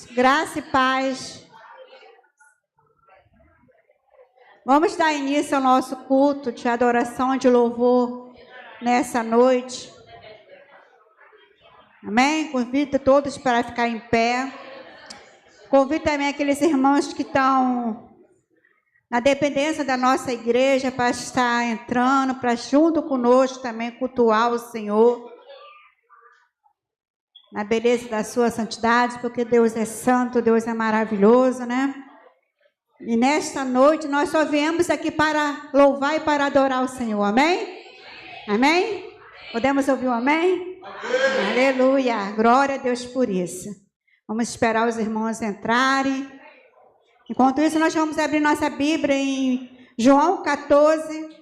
Graça e paz. Vamos dar início ao nosso culto de adoração, de louvor nessa noite. Amém? Convido todos para ficar em pé. Convido também aqueles irmãos que estão na dependência da nossa igreja para estar entrando, para junto conosco também cultuar o Senhor. Na beleza da sua santidade, porque Deus é santo, Deus é maravilhoso, né? E nesta noite nós só viemos aqui para louvar e para adorar o Senhor, amém? Amém? Podemos ouvir um amém? Amém. Aleluia, glória a Deus por isso. Vamos esperar os irmãos entrarem. Enquanto isso, nós vamos abrir nossa Bíblia em João 14,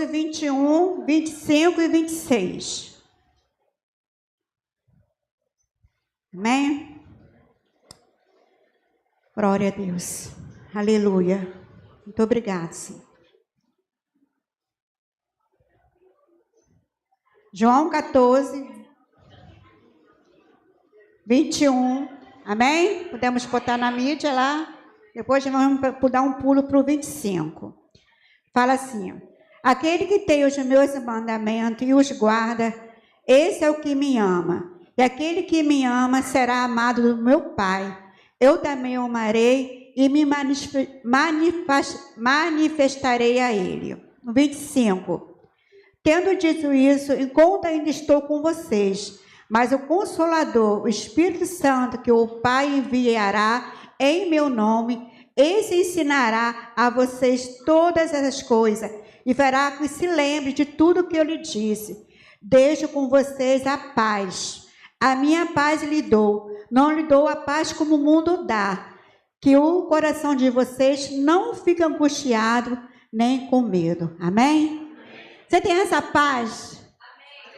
21, 25 e 26. Amém? Glória a Deus. Aleluia. Muito obrigado, Senhor. João 14, 21. Amém? Podemos botar na mídia lá. Depois vamos dar um pulo para o 25. Fala assim: aquele que tem os meus mandamentos e os guarda, esse é o que me ama. E aquele que me ama será amado do meu Pai. Eu também o amarei e me manifestarei a ele. No 25. Tendo dito isso, enquanto ainda estou com vocês, mas o Consolador, o Espírito Santo, que o Pai enviará em meu nome, esse ensinará a vocês todas essas coisas e fará que se lembre de tudo que eu lhe disse. Deixo com vocês a paz. A minha paz lhe dou. Não lhe dou a paz como o mundo dá. Que o coração de vocês não fique angustiado nem com medo. Amém? Você tem essa paz?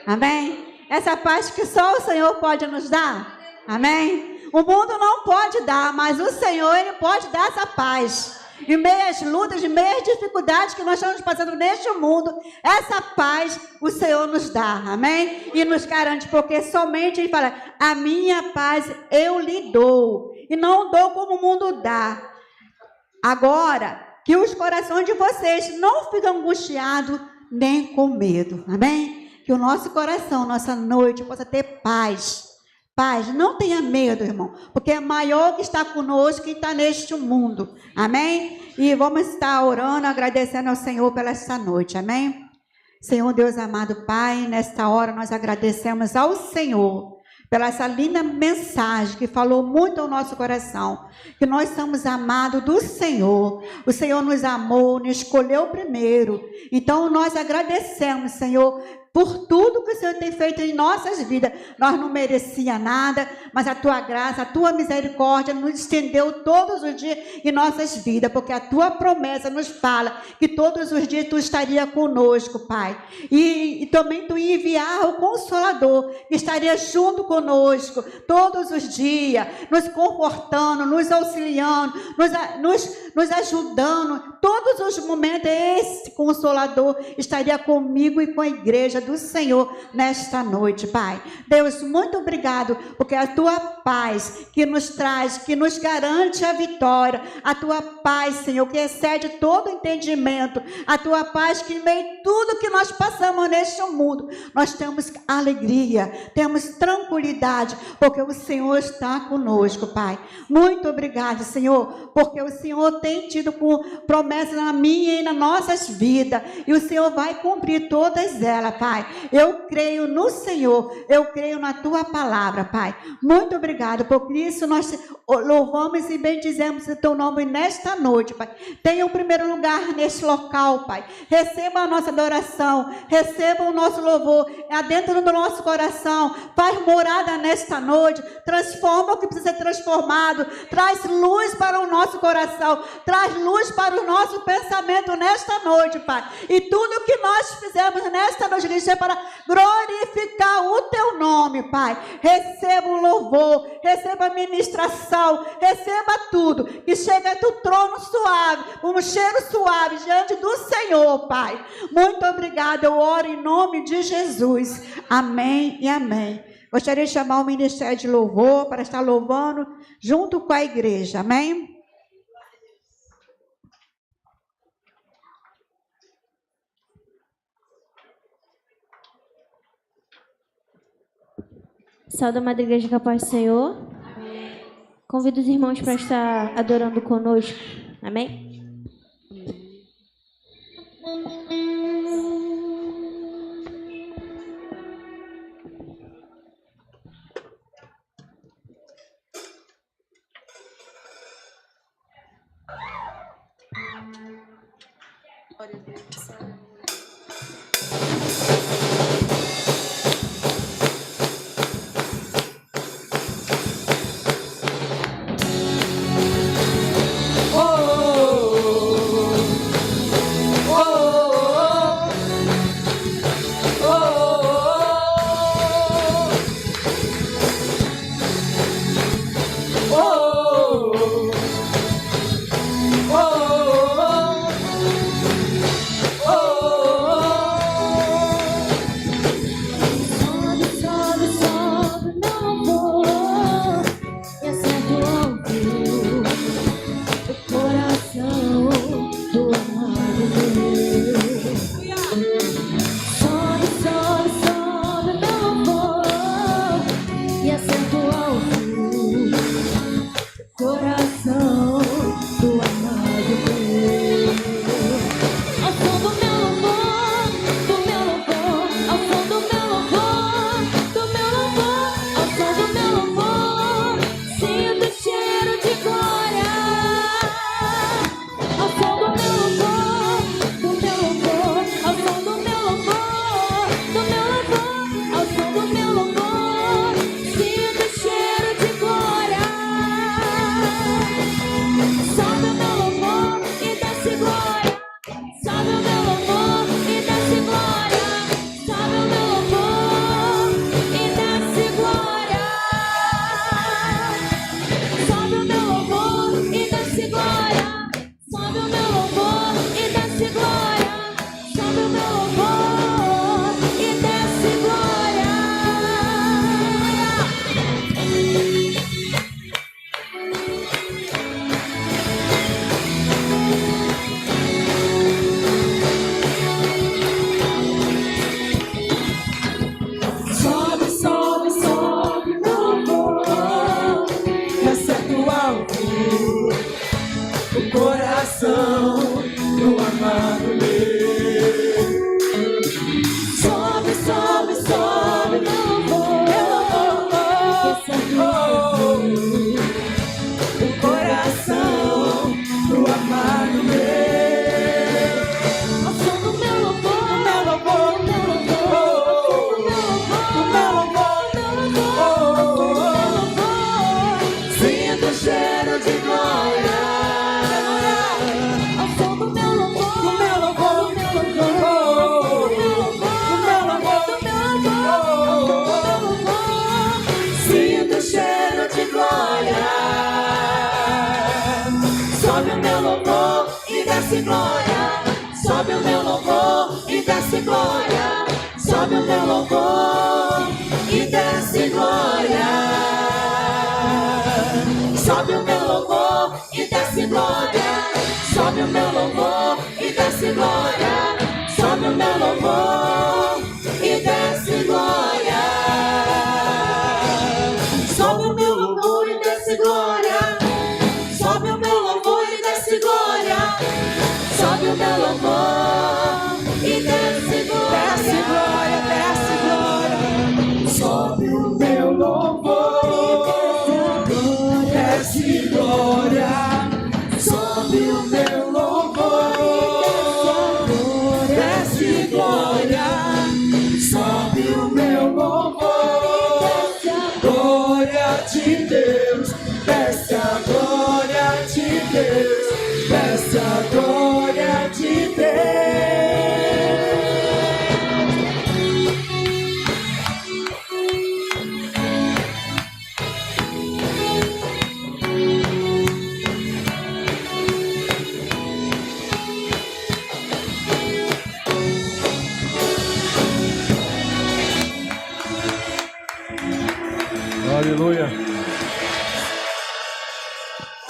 Amém? Essa paz que só o Senhor pode nos dar? Amém? O mundo não pode dar, mas o Senhor, Ele pode dar essa paz. Em meio às lutas, em meio às dificuldades que nós estamos passando neste mundo, essa paz o Senhor nos dá, amém? E nos garante, porque somente Ele fala, a minha paz eu lhe dou, e não dou como o mundo dá. Agora, que os corações de vocês não fiquem angustiados, nem com medo, amém? Que o nosso coração, nossa noite, possa ter paz. Paz, não tenha medo, irmão, porque é maior que está conosco, que está neste mundo, amém? E vamos estar orando, agradecendo ao Senhor pela esta noite, amém? Senhor Deus amado Pai, nesta hora nós agradecemos ao Senhor pela essa linda mensagem que falou muito ao nosso coração, que nós somos amados do Senhor, o Senhor nos amou, nos escolheu primeiro, então nós agradecemos, Senhor, por tudo que o Senhor tem feito em nossas vidas. Nós não merecia nada, mas a Tua graça, a Tua misericórdia nos estendeu todos os dias em nossas vidas, porque a Tua promessa nos fala que todos os dias Tu estaria conosco, Pai. E também Tu ia enviar o Consolador, que estaria junto conosco todos os dias, nos confortando, nos auxiliando, nos ajudando. Todos os momentos esse Consolador estaria comigo e com a igreja do Senhor nesta noite, Pai. Deus, muito obrigado, porque a Tua paz que nos traz, que nos garante a vitória, a Tua paz, Senhor, que excede todo entendimento, a Tua paz que em meio a tudo que nós passamos neste mundo, nós temos alegria, temos tranquilidade, porque o Senhor está conosco, Pai. Muito obrigado, Senhor, porque o Senhor tem tido promessas na minha e nas nossas vidas, e o Senhor vai cumprir todas elas, Pai. Eu creio no Senhor, eu creio na Tua palavra, Pai. Muito obrigado, por isso nós louvamos e bendizemos o Teu nome nesta noite, Pai. Tenha o primeiro lugar neste local, Pai. Receba a nossa adoração, receba o nosso louvor, dentro do nosso coração, faz morada nesta noite, transforma o que precisa ser transformado, traz luz para o nosso coração, traz luz para o nosso pensamento nesta noite, Pai. E tudo que nós fizemos nesta noite, é para glorificar o Teu nome, Pai. Receba o louvor, receba a ministração, receba tudo, que chega do trono suave, um cheiro suave diante do Senhor, Pai. Muito obrigada, eu oro em nome de Jesus. Amém e amém. Gostaria de chamar o Ministério de Louvor para estar louvando junto com a igreja. Amém? Saúde, amada igreja, que a paz do Senhor. Convido os irmãos para estar adorando conosco. Amém?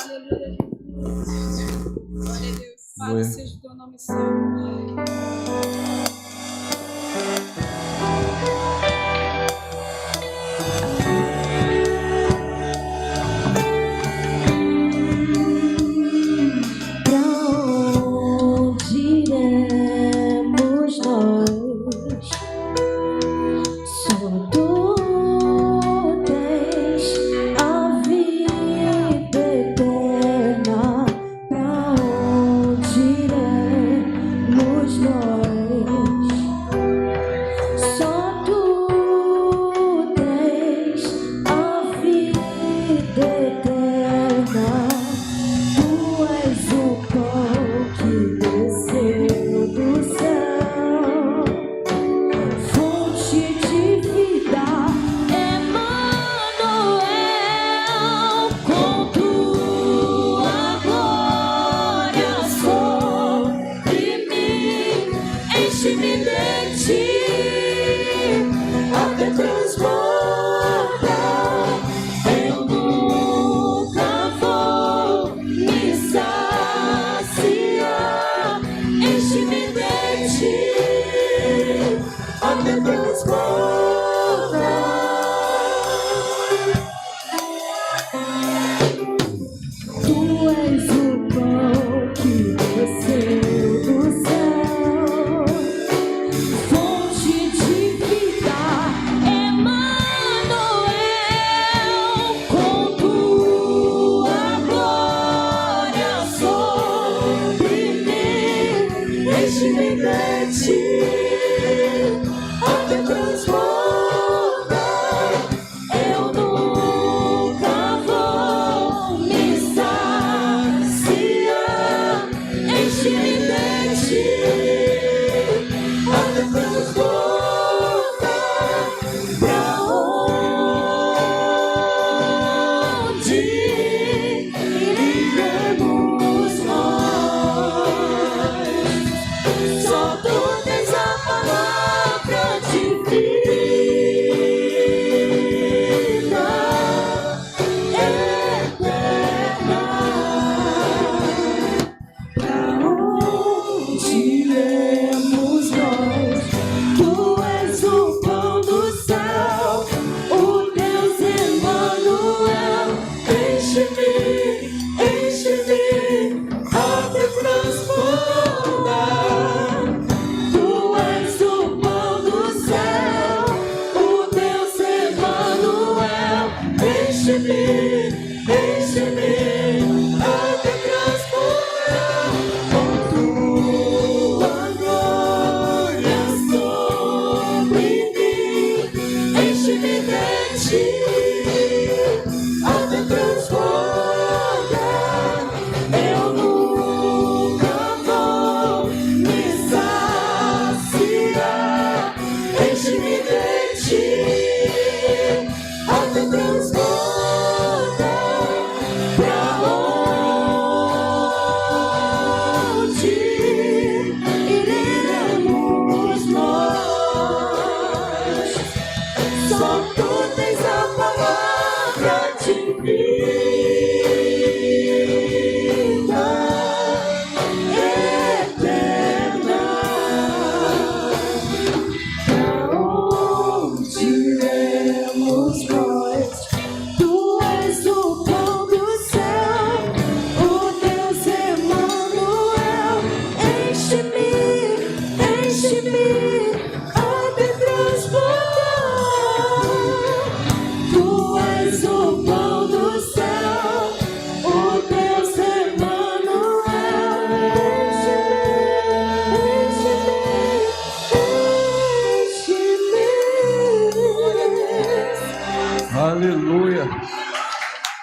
Aleluia, Jesus. Glória a Deus. Pai, seja o teu nome santo, Pai.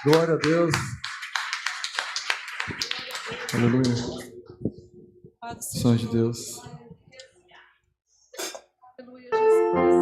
Glória a Deus. Aleluia. Sons de Deus. Aleluia, Jesus.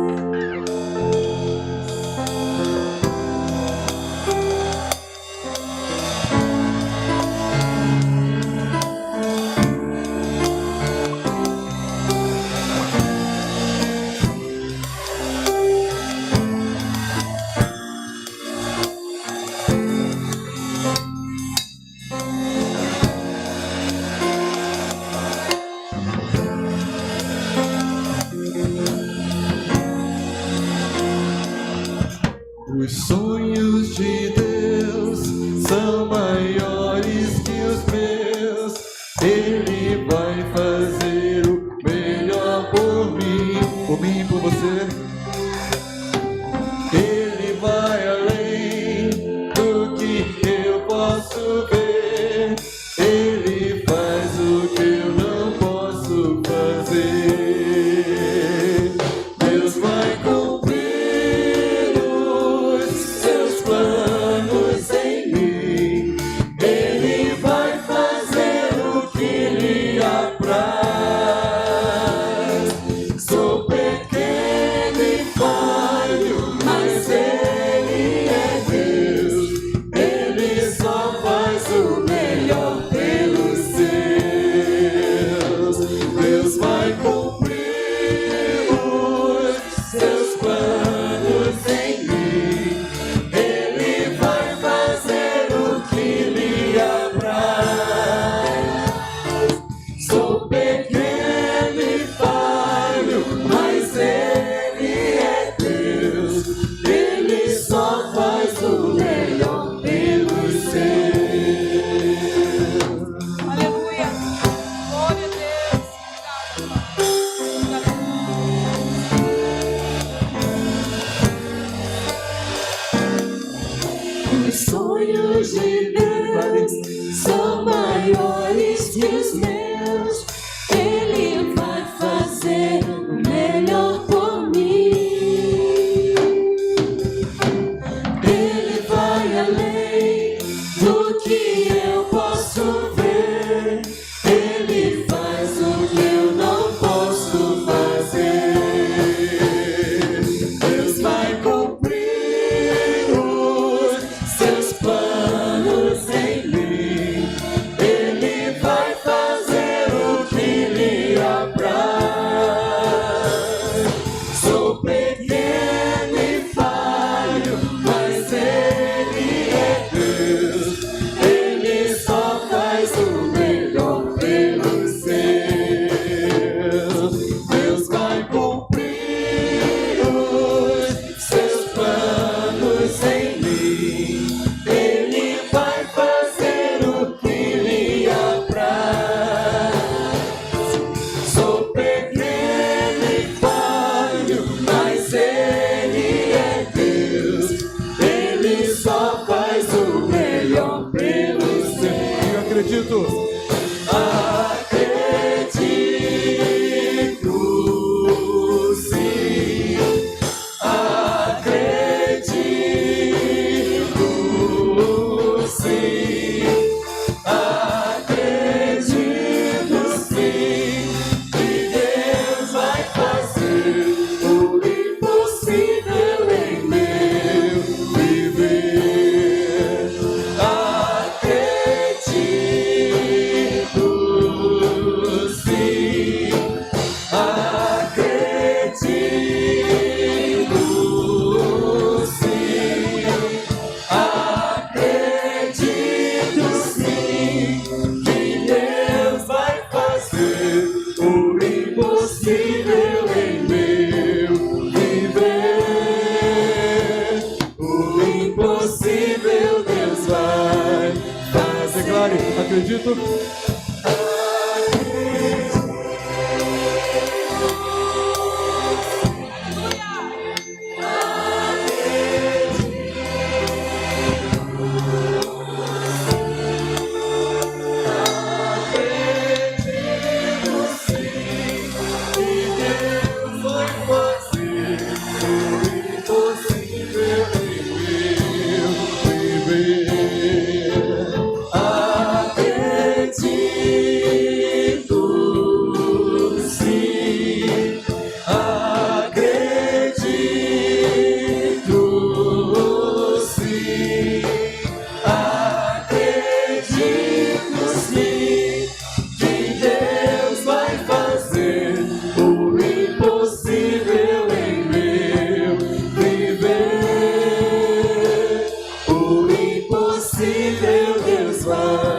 maiores que os meus. Ele vai fazer o melhor por mim. Ele vai além do que eu posso ver. Ele faz o que eu não posso fazer. Deus vai cumprir os seus planos em mim. Ele vai fazer o que lhe apraz. Sou pequeno e falho, mas Ele é Deus. Ele só faz o melhor pelos seus. Deus vai cumprir os seus planos em mim. Ele vai fazer o que lhe apraz. Sou pequeno e falho, mas Ele é Deus. Ele só faz o melhor pelos seus. Eu acredito. Acredito, sim. Acredito, sim. Acredito, sim, que Deus vai fazer o impossível em meu viver. Acredito, sim. Acredito, sim. Acredito, sim, que Deus vai fazer o impossível em meu viver. O impossível Deus vai fazer.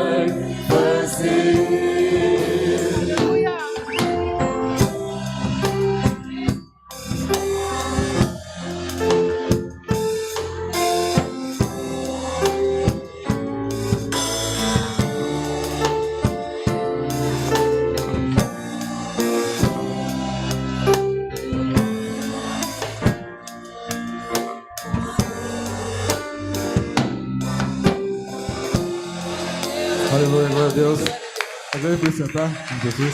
Declare, acredito. Aleluia, glória a Deus. Agora eu sentar em Jesus.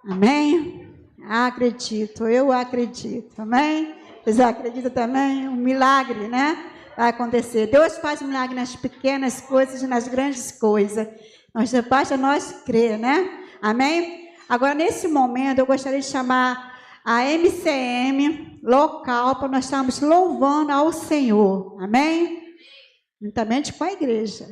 Amém? Acredito, eu acredito. Amém? Vocês acreditam também? Um milagre, né? Vai acontecer. Deus faz milagre nas pequenas coisas e nas grandes coisas. Nós basta nós crer, né? Amém? Agora, nesse momento, eu gostaria de chamar a MCM local para nós estarmos louvando ao Senhor. Amém? Juntamente com a igreja.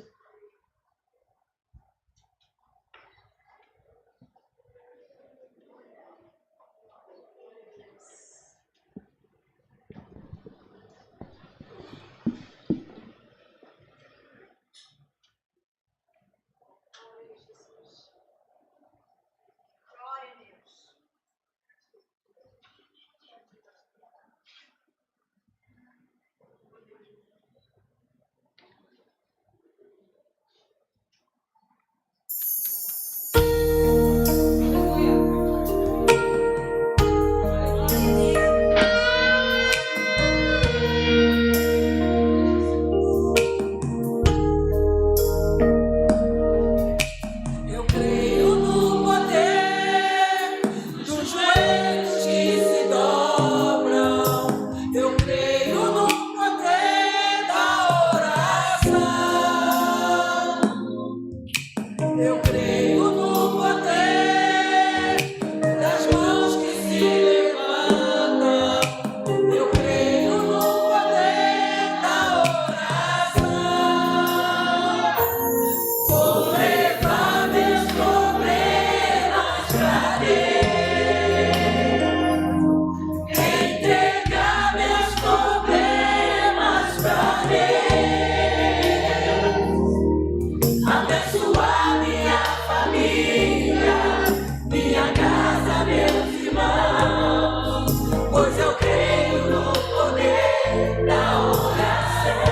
pois eu creio no poder da oração.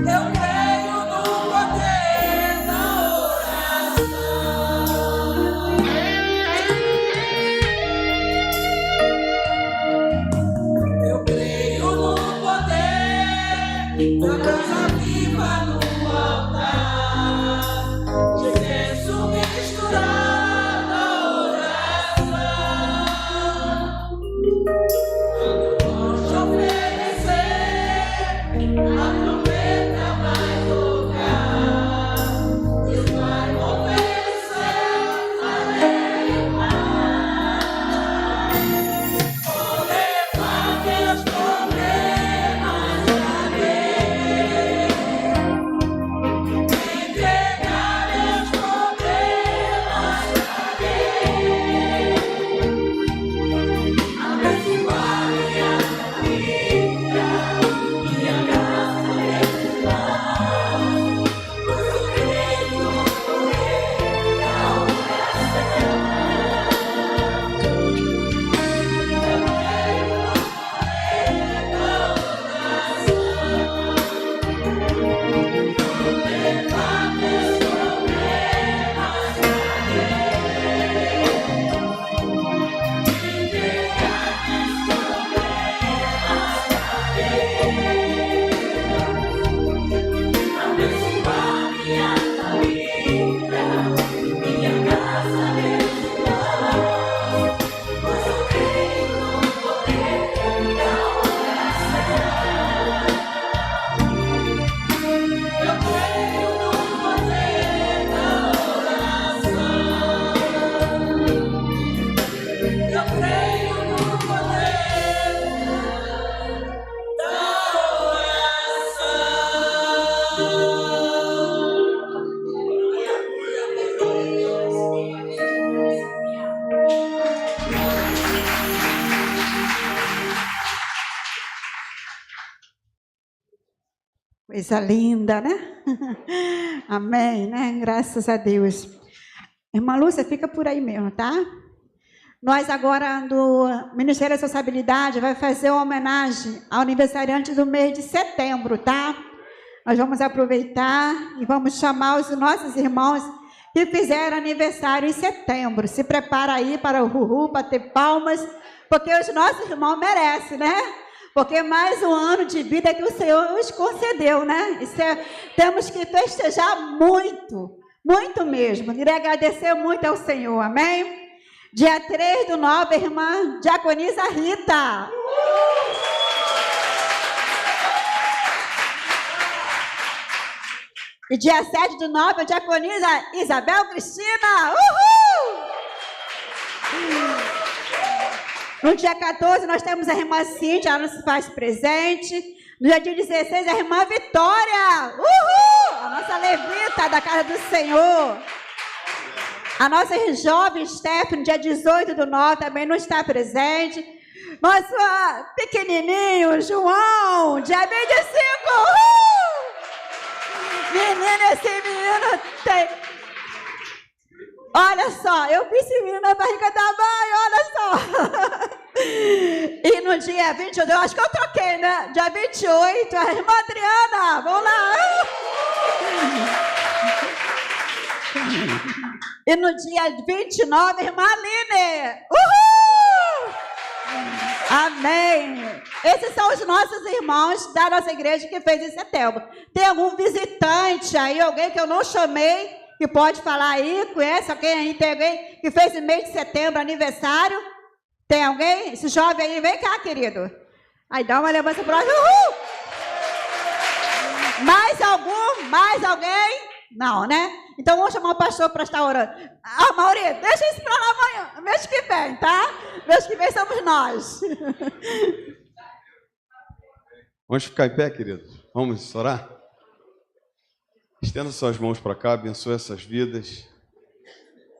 Eu creio no poder da oração. Eu creio no poder da brasa viva no altar, Jesus misturado à oração. Quando te oferecer, a trombeta vai tocar, Deus vai oferecer a levar. Vou levar meus problemas a Deus, entregar meus problemas a Deus, abençoar minha família, minha casa, meus irmãos, pois eu creio no poder da oração. Eu creio no poder da Coisa linda, né? Amém, né? Graças a Deus. Irmã Lúcia, fica por aí mesmo, tá? Nós agora, do Ministério da Sociabilidade, vai fazer uma homenagem ao aniversariante do mês de setembro, tá? Nós vamos aproveitar e vamos chamar os nossos irmãos que fizeram aniversário em setembro. Se prepara aí para o Ruhu, para ter palmas, porque os nossos irmãos merecem, né? Porque mais um ano de vida que o Senhor nos concedeu, né? Temos que festejar muito, muito mesmo. Queria agradecer muito ao Senhor, amém? Dia 3/9, a irmã Diaconisa Rita. E dia 7/9, a Diaconisa Isabel Cristina. Uhul! No dia 14, nós temos a irmã Cíntia, ela nos faz presente. No dia 16, a irmã Vitória. Uhul! A nossa levita da casa do Senhor. A nossa jovem Stephanie, dia 18/9, também não está presente. Nosso pequenininho João, dia 25. Menino, esse menino tem... Olha só, eu vi esse menino na barriga da mãe, olha só. E no dia 28, eu acho que eu troquei, né? Dia 28, a irmã Adriana, vamos lá. E no dia 29, a irmã Aline. Uhul! Amém. Esses são os nossos irmãos da nossa igreja que fez em setembro. Tem algum visitante aí, alguém que eu não chamei, que pode falar aí? Conhece alguém aí? Tem alguém que fez em mês de setembro aniversário? Tem alguém? Esse jovem aí, vem cá, querido. Aí dá uma lembrança para nós. Uhul! Mais algum? Mais alguém? Não, né? Então vamos chamar o pastor para estar orando. Ah, Mauri, deixa isso para lá amanhã, mês que vem, tá? Mês que vem somos nós. Vamos ficar em pé, queridos? Vamos orar? Estenda suas mãos para cá, abençoe essas vidas.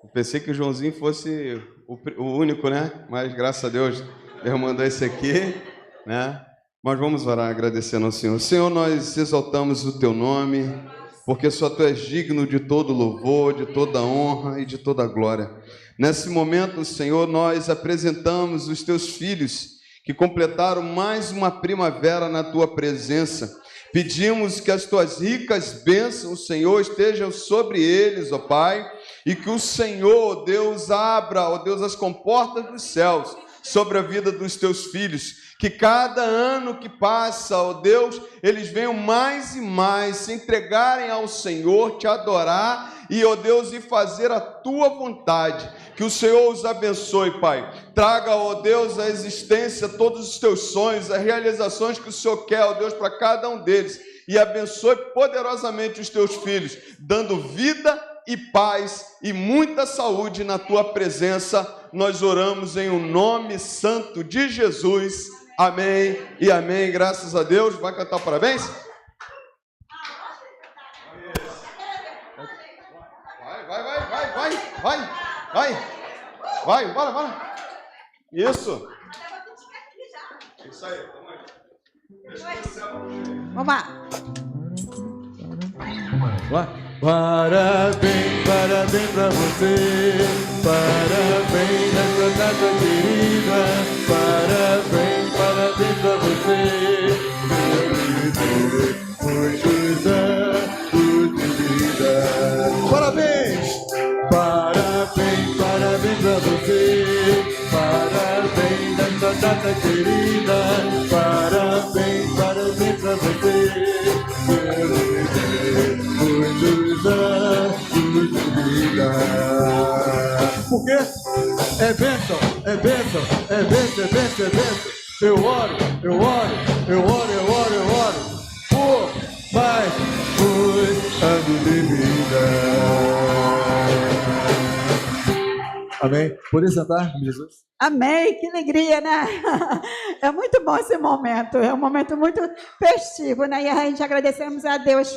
Eu pensei que o Joãozinho fosse o único, né? Mas graças a Deus, Deus mandou esse aqui, né? Mas vamos orar agradecendo ao Senhor. Senhor, nós exaltamos o Teu nome, porque só Tu és digno de todo louvor, de toda honra e de toda glória. Nesse momento, Senhor, nós apresentamos os Teus filhos que completaram mais uma primavera na Tua presença. Pedimos que as Tuas ricas bênçãos, Senhor, estejam sobre eles, ó Pai, e que o Senhor, ó Deus, abra, ó Deus, as comportas dos céus sobre a vida dos Teus filhos, que cada ano que passa, ó Deus, eles venham mais e mais se entregarem ao Senhor, Te adorar e, ó Deus, e fazer a Tua vontade. Que o Senhor os abençoe, Pai. Traga, ó Deus, à existência todos os Teus sonhos, as realizações que o Senhor quer, ó Deus, para cada um deles. E abençoe poderosamente os Teus filhos, dando vida e paz e muita saúde na Tua presença. Nós oramos em um nome santo de Jesus. Amém e amém. Graças a Deus. Vai cantar parabéns? Vai, bora. Isso. Isso aí, Vamos lá. Parabéns pra você, parabéns nessa data querida, parabéns pra você, muitos anos de vida. Parabéns pra você, parabéns nessa data querida, parabéns pra você. Muitos anos de vida. Porque é bênção. Eu oro por mais muitos anos de vida. Amém? Poder sentar, Jesus? Amém, que alegria, né? É muito bom esse momento, é um momento muito festivo, né? E a gente agradecemos a Deus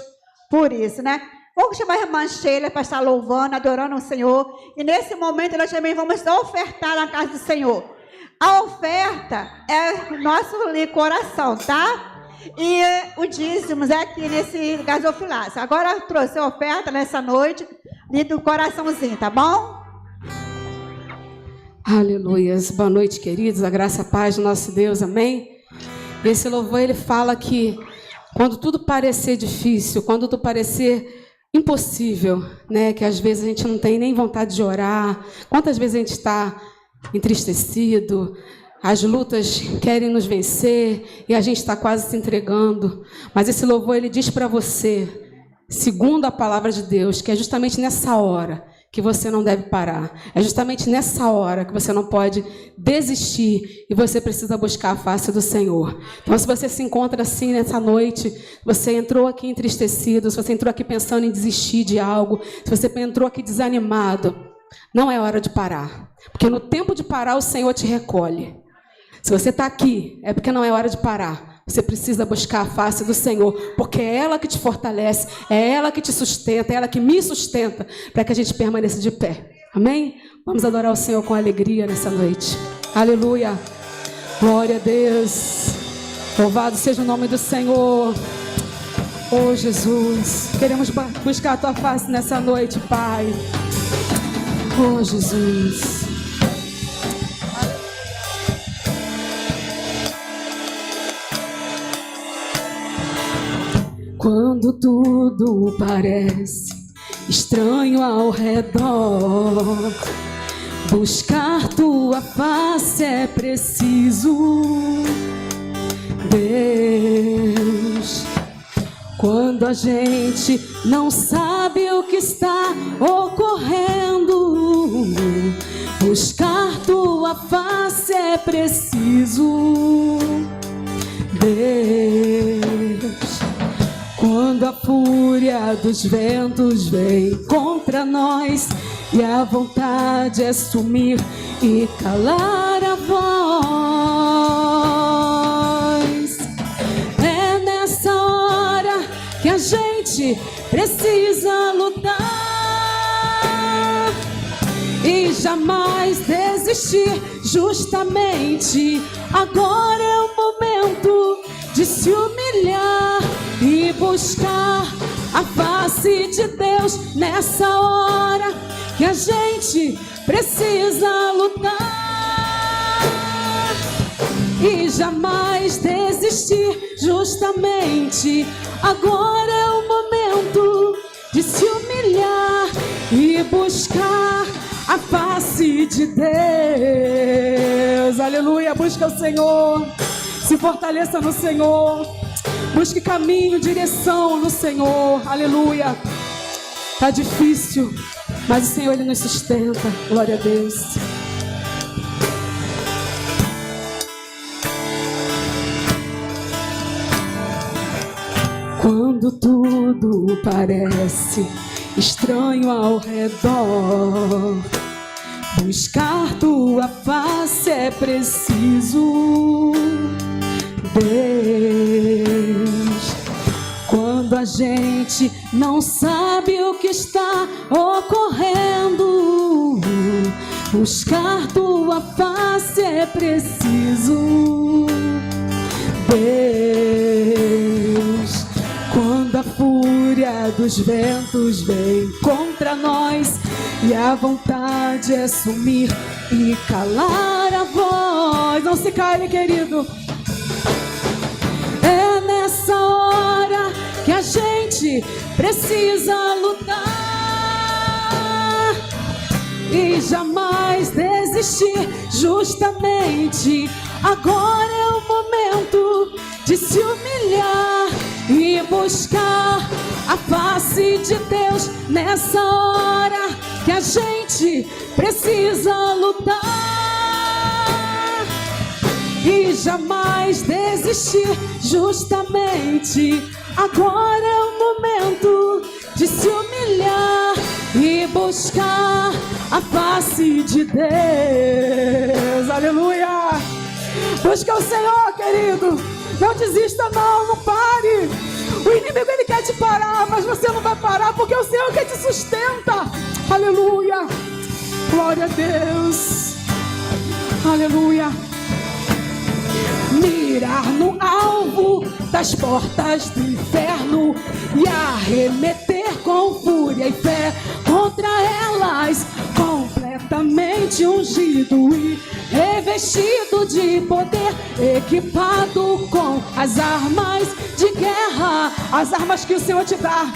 por isso, né? Vamos chamar a irmã Sheila para estar louvando, adorando o Senhor. E nesse momento nós também vamos ofertar na casa do Senhor. A oferta é o nosso coração, tá? E o dízimo é aqui nesse gasofilácio. Agora eu trouxe a oferta nessa noite ali do coraçãozinho, tá bom? Aleluias. Boa noite, queridos. A graça e a paz do nosso Deus. Amém? Esse louvor, ele fala que quando tudo parecer difícil, quando tudo parecer impossível, né? Que às vezes a gente não tem nem vontade de orar. Quantas vezes a gente está entristecido, as lutas querem nos vencer e a gente está quase se entregando. Mas esse louvor, ele diz para você, segundo a palavra de Deus, que é justamente nessa hora que você não deve parar. É justamente nessa hora que você não pode desistir e você precisa buscar a face do Senhor. Então, se você se encontra assim nessa noite, você entrou aqui entristecido, se você entrou aqui pensando em desistir de algo, se você entrou aqui desanimado, não é hora de parar. Porque no tempo de parar, o Senhor te recolhe. Se você está aqui, é porque não é hora de parar. Você precisa buscar a face do Senhor, porque é ela que te fortalece, é ela que te sustenta, é ela que me sustenta, para que a gente permaneça de pé. Amém? Vamos adorar o Senhor com alegria nessa noite. Aleluia. Glória a Deus. Louvado seja o nome do Senhor. Oh, Jesus. Queremos buscar a tua face nessa noite, Pai. Oh, Jesus. Quando tudo parece estranho ao redor, buscar tua face é preciso, Deus. Quando a gente não sabe o que está ocorrendo, buscar tua face é preciso, Deus. Quando a fúria dos ventos vem contra nós e a vontade é sumir e calar a voz, é nessa hora que a gente precisa lutar e jamais desistir. Justamente agora é o momento de se humilhar e buscar a face de Deus nessa hora que a gente precisa lutar e jamais desistir. Justamente agora é o momento de se humilhar e buscar a face de Deus. Aleluia, busca o Senhor, se fortaleça no Senhor, busque caminho, direção no Senhor. Aleluia. Tá difícil, mas o Senhor, Ele nos sustenta. Glória a Deus. Quando tudo parece estranho ao redor, buscar tua face é preciso, Deus. Quando a gente não sabe o que está ocorrendo, buscar tua face é preciso, Deus. Quando a fúria dos ventos vem contra nós e a vontade é sumir e calar a voz, não se cale, querido. É nessa hora que a gente precisa lutar e jamais desistir. Justamente agora é o momento de se humilhar e buscar a face de Deus nessa hora que a gente precisa lutar e jamais desistir. Justamente agora é o momento de se humilhar e buscar a face de Deus. Aleluia. Busca o Senhor, querido. Não desista não, não pare. O inimigo, ele quer te parar, mas você não vai parar, porque o Senhor que te sustenta. Aleluia. Glória a Deus. Aleluia. Mirar no alvo das portas do inferno e arremeter com fúria e fé contra elas, completamente ungido e revestido de poder, equipado com as armas de guerra, as armas que o Senhor te dá.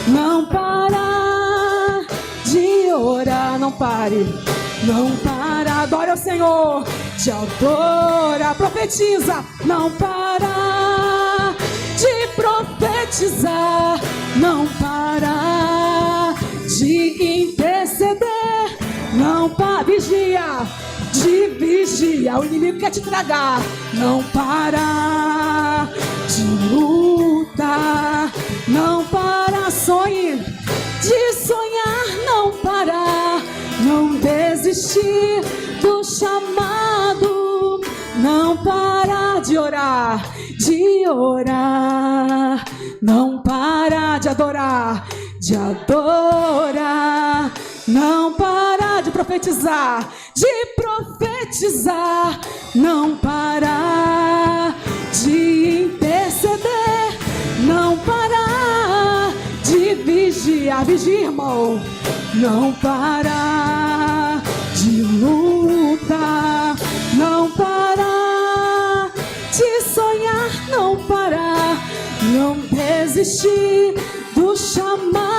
Não para de orar, não pare, não para, adora o Senhor, te adora, profetiza, não para de profetizar, não para de interceder, não para, vigia, de vigia, o inimigo quer te tragar, não para de lutar, não para, sonhe, de sonhar, não parar, não desistir do chamado, não parar de orar, não parar de adorar, não parar de profetizar, não parar de interceder, não parar de vigiar, vigia, irmão, não parar de lutar, não parar de sonhar, não parar, não desistir do chamado.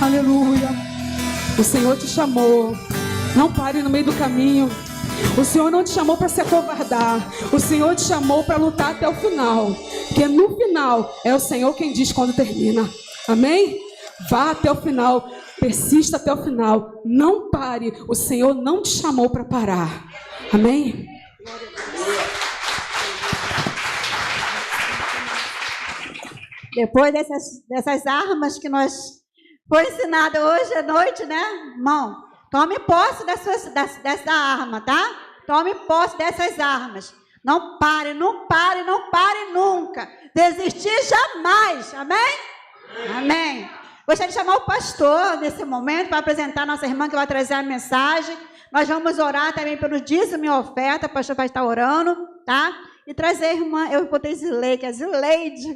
Aleluia. O Senhor te chamou. Não pare no meio do caminho. O Senhor não te chamou para se acovardar. O Senhor te chamou para lutar até o final. Porque no final é o Senhor quem diz quando termina. Amém? Vá até o final. Persista até o final. Não pare. O Senhor não te chamou para parar. Amém? Depois dessas armas que nós foi ensinado hoje à noite, né, irmão? Tome posse dessa arma, tá? Tome posse dessas armas. Não pare, não pare, não pare nunca. Desistir jamais. Amém? Amém. Gostaria de chamar o pastor nesse momento para apresentar a nossa irmã que vai trazer a mensagem. Nós vamos orar também pelo dízimo e oferta, o pastor vai estar orando, tá? E trazer a irmã, eu botei Zileide, que é Zileide.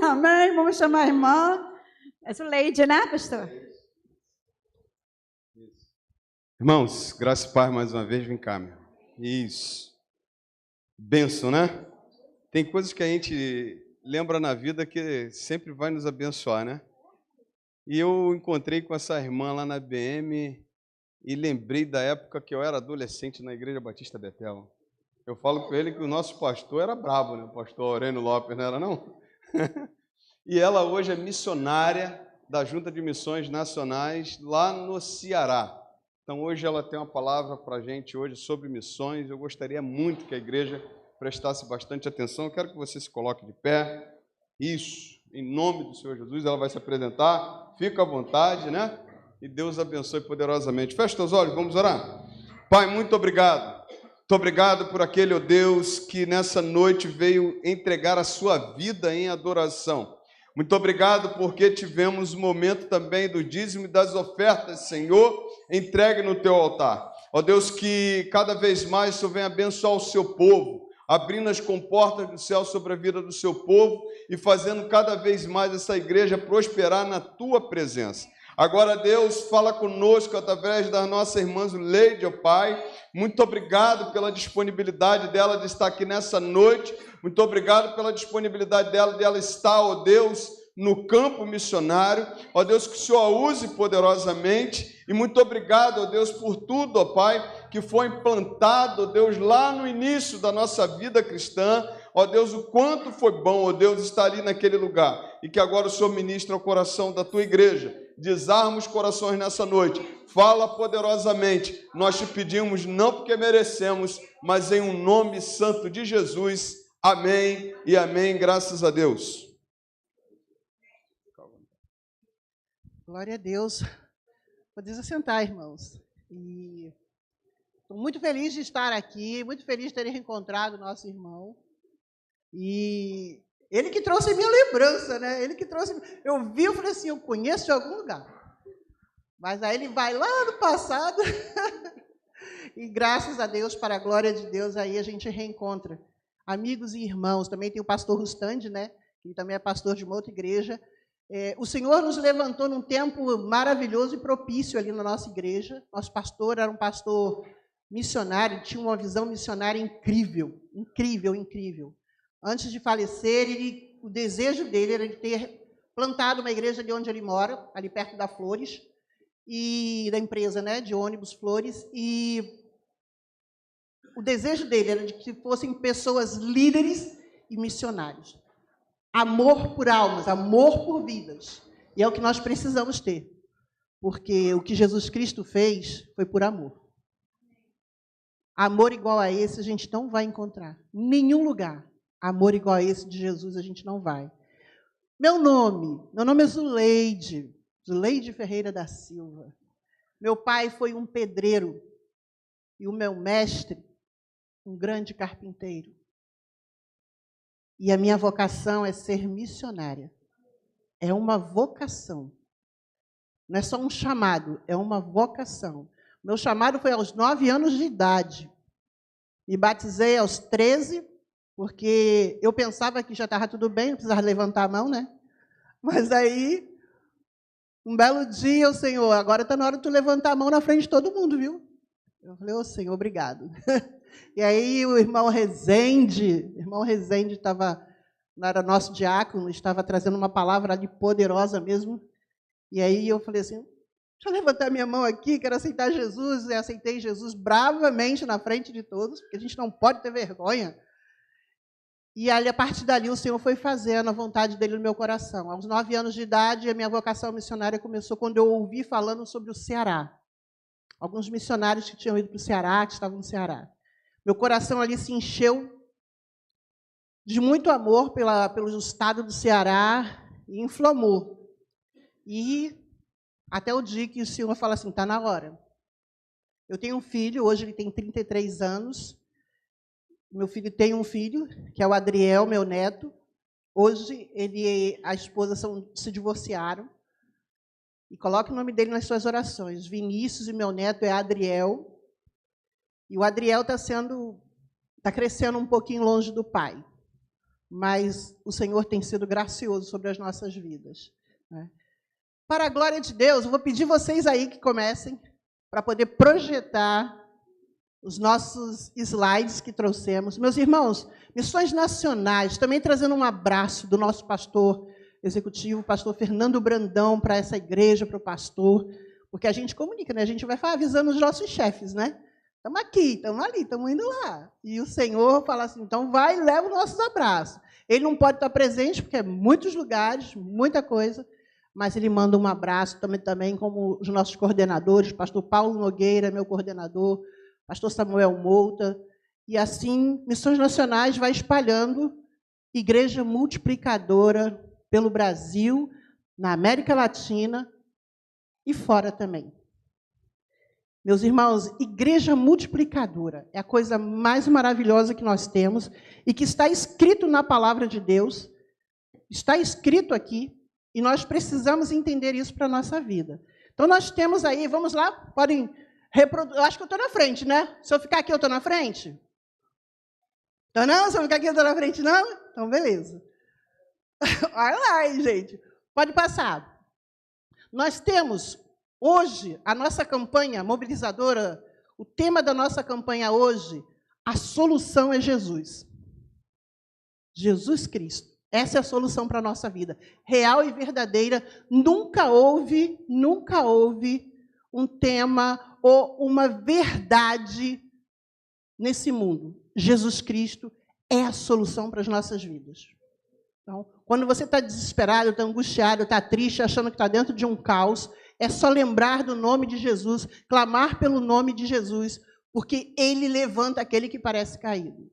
Amém? Vamos chamar a irmã. É Zileide, né, pastor? Irmãos, graça e paz mais uma vez, vem cá, meu. Isso. Bênção, né? Tem coisas que a gente lembra na vida que sempre vai nos abençoar, né? E eu encontrei com essa irmã lá na BM e lembrei da época que eu era adolescente na Igreja Batista Betel. Eu falo com ele que o nosso pastor era brabo, né? O pastor Aurélio Lopes, não era não? E ela hoje é missionária da Junta de Missões Nacionais lá no Ceará. Então hoje ela tem uma palavra para a gente hoje sobre missões. Eu gostaria muito que a igreja prestasse bastante atenção. Eu quero que você se coloque de pé. Isso, em nome do Senhor Jesus, ela vai se apresentar. Fica à vontade, né? E Deus abençoe poderosamente. Feche os olhos, vamos orar. Pai, muito obrigado. Muito obrigado por aquele, ó Deus, que nessa noite veio entregar a sua vida em adoração. Muito obrigado porque tivemos o momento também do dízimo e das ofertas, Senhor, entregue no teu altar. Ó Deus, que cada vez mais o Senhor venha abençoar o seu povo, abrindo as comportas do céu sobre a vida do seu povo e fazendo cada vez mais essa igreja prosperar na tua presença. Agora, Deus, fala conosco através das nossas irmãs Leide, ó Pai. Muito obrigado pela disponibilidade dela de estar aqui nessa noite. Muito obrigado pela disponibilidade dela de ela estar, ó Deus, no campo missionário. Ó Deus, que o Senhor a use poderosamente. E muito obrigado, ó Deus, por tudo, ó Pai, que foi implantado, ó Deus, lá no início da nossa vida cristã. Ó Deus, o quanto foi bom, ó Deus, estar ali naquele lugar. E que agora o Senhor ministre ao coração da tua igreja. Desarma os corações nessa noite. Fala poderosamente. Nós te pedimos não porque merecemos, mas em um nome santo de Jesus. Amém e amém. Graças a Deus. Glória a Deus. Pode se assentar, irmãos. E estou muito feliz de estar aqui, muito feliz de ter reencontrado o nosso irmão. E ele que trouxe minha lembrança, né? Ele que trouxe. Eu vi, eu falei assim, eu conheço de algum lugar. Mas aí ele vai lá no passado. E graças a Deus, para a glória de Deus, aí a gente reencontra amigos e irmãos. Também tem o pastor Rustande, né? Que também é pastor de uma outra igreja. O Senhor nos levantou num tempo maravilhoso e propício ali na nossa igreja. Nosso pastor era um pastor missionário, tinha uma visão missionária incrível, incrível, incrível. Antes de falecer, o desejo dele era de ter plantado uma igreja ali onde ele mora, ali perto da Flores, e da empresa, né, de ônibus Flores, e o desejo dele era de que fossem pessoas líderes e missionários. Amor por almas, amor por vidas. E é o que nós precisamos ter, porque o que Jesus Cristo fez foi por amor. Amor igual a esse a gente não vai encontrar em nenhum lugar. Amor igual a esse de Jesus a gente não vai. Meu nome é Zuleide, Zuleide Ferreira da Silva. Meu pai foi um pedreiro e o meu mestre, um grande carpinteiro. E a minha vocação é ser missionária. É uma vocação. Não é só um chamado, é uma vocação. Meu chamado foi aos 9 anos de idade. Me batizei aos 13, porque eu pensava que já estava tudo bem, não precisava levantar a mão, né? Mas aí, um belo dia, o Senhor, agora está na hora de tu levantar a mão na frente de todo mundo, viu? Eu falei, ô Senhor, obrigado. E aí o irmão Rezende era nosso diácono, estava trazendo uma palavra ali poderosa mesmo. E aí eu falei assim, deixa eu levantar minha mão aqui, quero aceitar Jesus. E aceitei Jesus bravamente na frente de todos, porque a gente não pode ter vergonha. E aí, a partir dali, o Senhor foi fazendo a vontade dele no meu coração. Aos 9 anos de idade, a minha vocação missionária começou quando eu ouvi falando sobre o Ceará. Alguns missionários que tinham ido para o Ceará, que estavam no Ceará. Meu coração ali se encheu de muito amor pelo estado do Ceará e inflamou. E até o dia que o Senhor fala assim, está na hora. Eu tenho um filho, hoje ele tem 33 anos. Meu filho tem um filho, que é o Adriel, meu neto. Hoje, ele e a esposa se divorciaram. E coloque o nome dele nas suas orações. Vinícius e meu neto é Adriel. E o Adriel está crescendo um pouquinho longe do pai. Mas o Senhor tem sido gracioso sobre as nossas vidas, né? Para a glória de Deus, eu vou pedir vocês aí que comecem para poder projetar os nossos slides que trouxemos. Meus irmãos, missões nacionais, também trazendo um abraço do nosso pastor executivo, pastor Fernando Brandão, para essa igreja, para o pastor, porque a gente comunica, né? A gente vai avisando os nossos chefes, né? Estamos aqui, estamos ali, estamos indo lá. E o Senhor fala assim, então vai e leva os nossos abraços. Ele não pode estar presente, porque é muitos lugares, muita coisa, mas ele manda um abraço também como os nossos coordenadores, pastor Paulo Nogueira, meu coordenador, pastor Samuel Mouta, e assim, Missões Nacionais vai espalhando igreja multiplicadora pelo Brasil, na América Latina e fora também. Meus irmãos, igreja multiplicadora é a coisa mais maravilhosa que nós temos e que está escrito na palavra de Deus, está escrito aqui, e nós precisamos entender isso para a nossa vida. Então, nós temos aí, vamos lá, podem reproduzir. Eu acho que eu estou na frente, né? Se eu ficar aqui, eu estou na frente? Então, não? Se eu ficar aqui, eu estou na frente, não? Então, beleza. Olha lá, hein, gente. Pode passar. Nós temos, hoje, a nossa campanha mobilizadora, o tema da nossa campanha hoje, a solução é Jesus. Jesus Cristo. Essa é a solução para a nossa vida. Real e verdadeira. Nunca houve um tema ou uma verdade nesse mundo. Jesus Cristo é a solução para as nossas vidas. Então, quando você está desesperado, está angustiado, está triste, achando que está dentro de um caos, é só lembrar do nome de Jesus, clamar pelo nome de Jesus, porque Ele levanta aquele que parece caído.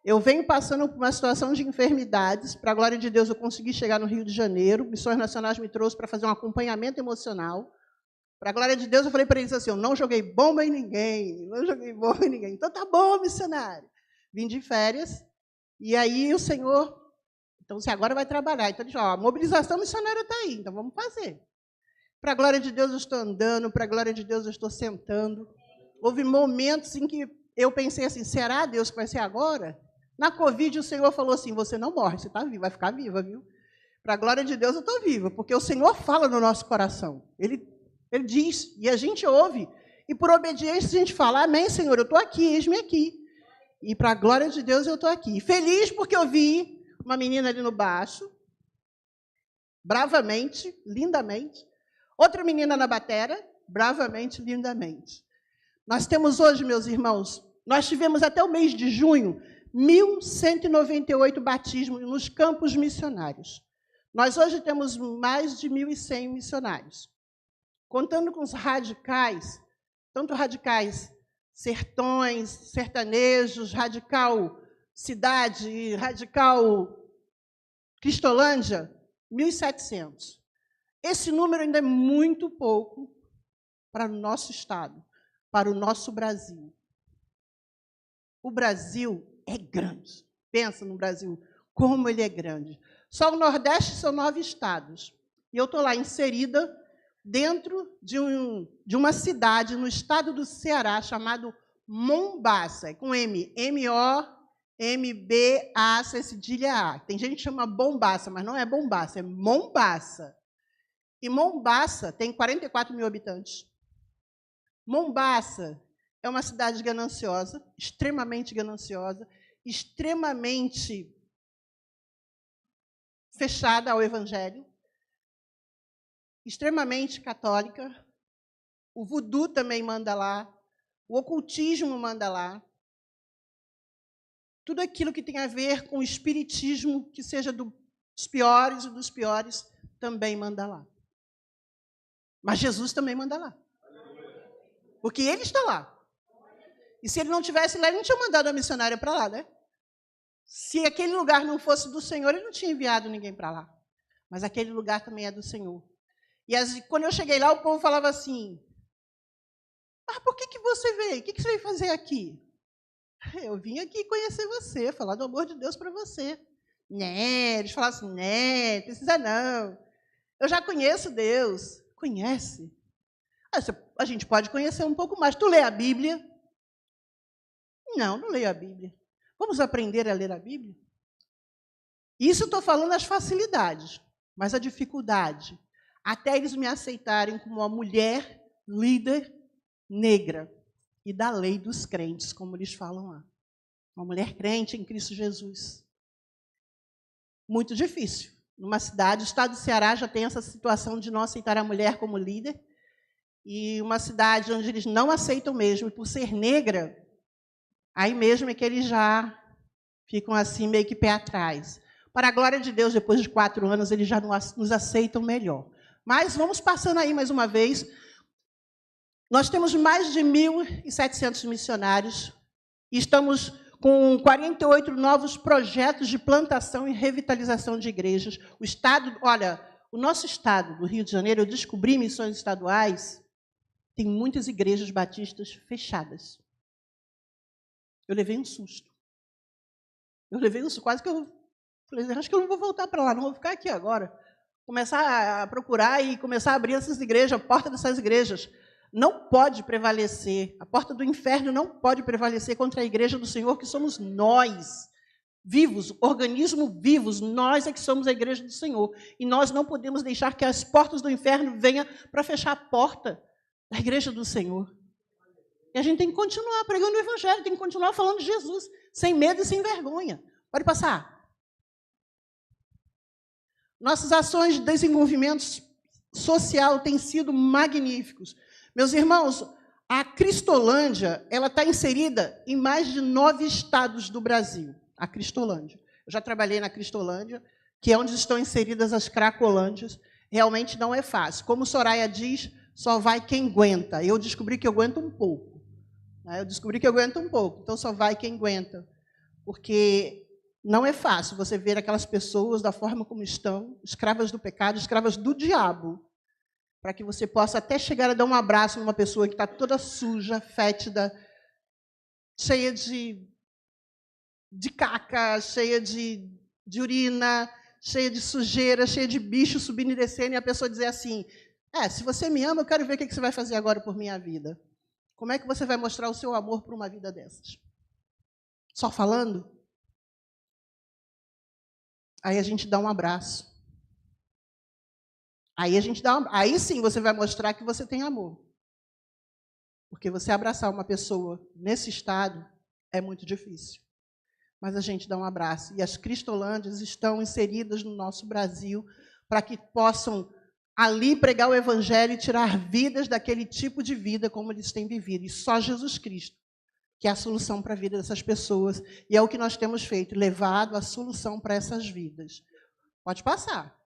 Eu venho passando por uma situação de enfermidades. Para a glória de Deus, eu consegui chegar no Rio de Janeiro. Missões Nacionais me trouxe para fazer um acompanhamento emocional. Para a glória de Deus, eu falei para eles assim, eu não joguei bomba em ninguém, não joguei bomba em ninguém. Então, tá bom, missionário. Vim de férias, e aí o Senhor, então, você agora vai trabalhar. Então, ele disse, ó, a mobilização missionária está aí, então vamos fazer. Para a glória de Deus, eu estou andando, para a glória de Deus, eu estou sentando. Houve momentos em que eu pensei assim, será, Deus, que vai ser agora? Na Covid, o Senhor falou assim, você não morre, você está viva, vai ficar viva, viu? Para a glória de Deus, eu estou viva, porque o Senhor fala no nosso coração. Ele diz, e a gente ouve, e por obediência a gente fala, amém, Senhor, eu estou aqui, eis-me aqui. E para a glória de Deus, eu estou aqui. Feliz porque eu vi uma menina ali no baixo, bravamente, lindamente. Outra menina na batera, bravamente, lindamente. Nós temos hoje, meus irmãos, nós tivemos até o mês de junho, 1.198 batismos nos campos missionários. Nós hoje temos mais de 1.100 missionários. Contando com os radicais, tanto radicais sertões, sertanejos, radical cidade, radical Cristolândia, 1.700. Esse número ainda é muito pouco para o nosso estado, para o nosso Brasil. O Brasil é grande. Pensa no Brasil, como ele é grande. Só o Nordeste são 9 estados. E eu estou lá inserida dentro de uma cidade no estado do Ceará, chamado Mombaça, com M, M-O-M-B-A-C, cedilha A. Tem gente que chama Bombaça, mas não é Bombaça, é Mombaça. E Mombaça tem 44 mil habitantes. Mombaça é uma cidade gananciosa, extremamente fechada ao Evangelho, extremamente católica. O voodoo também manda lá, o ocultismo manda lá. Tudo aquilo que tem a ver com o espiritismo, que seja dos piores e dos piores, também manda lá. Mas Jesus também manda lá. Porque ele está lá. E se ele não estivesse lá, ele não tinha mandado a missionária para lá, né? Se aquele lugar não fosse do Senhor, ele não tinha enviado ninguém para lá. Mas aquele lugar também é do Senhor. E quando eu cheguei lá, o povo falava assim, mas por que você veio? O que você veio fazer aqui? Eu vim aqui conhecer você, falar do amor de Deus para você. Né, eles falam assim, né, precisa não. Eu já conheço Deus. Conhece? A gente pode conhecer um pouco mais. Tu lê a Bíblia? Não, não leio a Bíblia. Vamos aprender a ler a Bíblia? Isso eu estou falando as facilidades, mas a dificuldade. Até eles me aceitarem como uma mulher líder negra e da lei dos crentes, como eles falam lá. Uma mulher crente em Cristo Jesus. Muito difícil. Numa cidade, o estado do Ceará já tem essa situação de não aceitar a mulher como líder. E uma cidade onde eles não aceitam mesmo, e por ser negra, aí mesmo é que eles já ficam assim, meio que pé atrás. Para a glória de Deus, depois de 4 anos, eles já nos aceitam melhor. Mas vamos passando aí mais uma vez. Nós temos mais de 1.700 missionários e estamos com 48 novos projetos de plantação e revitalização de igrejas. O estado, olha, o nosso estado do Rio de Janeiro, eu descobri missões estaduais, tem muitas igrejas batistas fechadas. Eu levei um susto. Quase que eu falei, acho que eu não vou voltar para lá, não vou ficar aqui agora. Começar a procurar e começar a abrir essas igrejas, a porta dessas igrejas. Não pode prevalecer, a porta do inferno não pode prevalecer contra a igreja do Senhor, que somos nós, vivos, organismos vivos, nós é que somos a igreja do Senhor. E nós não podemos deixar que as portas do inferno venham para fechar a porta da igreja do Senhor. E a gente tem que continuar pregando o evangelho, tem que continuar falando de Jesus, sem medo e sem vergonha. Pode passar. Nossas ações de desenvolvimento social têm sido magníficos. Meus irmãos, a Cristolândia, ela está inserida em mais de 9 estados do Brasil. A Cristolândia. Eu já trabalhei na Cristolândia, que é onde estão inseridas as Cracolândias. Realmente não é fácil. Como Soraya diz, só vai quem aguenta. Eu descobri que eu aguento um pouco. Então só vai quem aguenta. Porque não é fácil você ver aquelas pessoas da forma como estão, escravas do pecado, escravas do diabo, para que você possa até chegar a dar um abraço numa pessoa que está toda suja, fétida, cheia de caca, cheia de urina, cheia de sujeira, cheia de bicho subindo e descendo, e a pessoa dizer assim, se você me ama, eu quero ver o que você vai fazer agora por minha vida. Como é que você vai mostrar o seu amor para uma vida dessas? Só falando? Aí a gente dá um abraço. Aí sim você vai mostrar que você tem amor. Porque você abraçar uma pessoa nesse estado é muito difícil. Mas a gente dá um abraço. E as Cristolândias estão inseridas no nosso Brasil para que possam ali pregar o evangelho e tirar vidas daquele tipo de vida como eles têm vivido. E só Jesus Cristo que é a solução para a vida dessas pessoas. E é o que nós temos feito, levado a solução para essas vidas. Pode passar.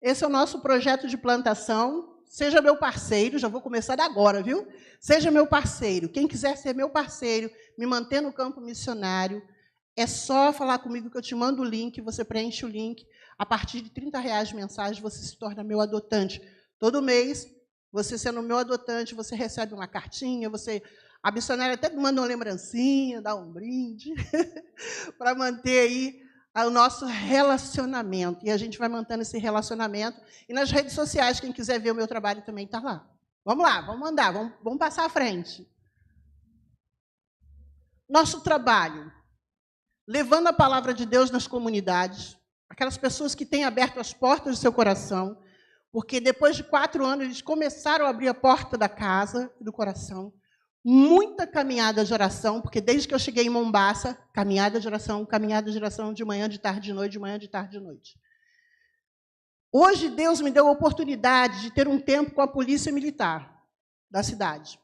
Esse é o nosso projeto de plantação. Seja meu parceiro, já vou começar agora, viu? Seja meu parceiro. Quem quiser ser meu parceiro, me manter no campo missionário, é só falar comigo que eu te mando o link, você preenche o link. A partir de R$30 mensais, você se torna meu adotante. Todo mês, você sendo meu adotante, você recebe uma cartinha, a missionária até manda uma lembrancinha, dá um brinde, para manter aí o nosso relacionamento. E a gente vai mantendo esse relacionamento. E nas redes sociais, quem quiser ver o meu trabalho também está lá. Vamos lá, vamos andar, vamos passar à frente. Nosso trabalho, levando a palavra de Deus nas comunidades, aquelas pessoas que têm aberto as portas do seu coração, porque depois de 4 anos eles começaram a abrir a porta da casa e do coração. Muita caminhada de oração, porque desde que eu cheguei em Mombaça, caminhada de oração de manhã, de tarde, de noite, de manhã, de tarde, de noite. Hoje Deus me deu a oportunidade de ter um tempo com a polícia militar da cidade.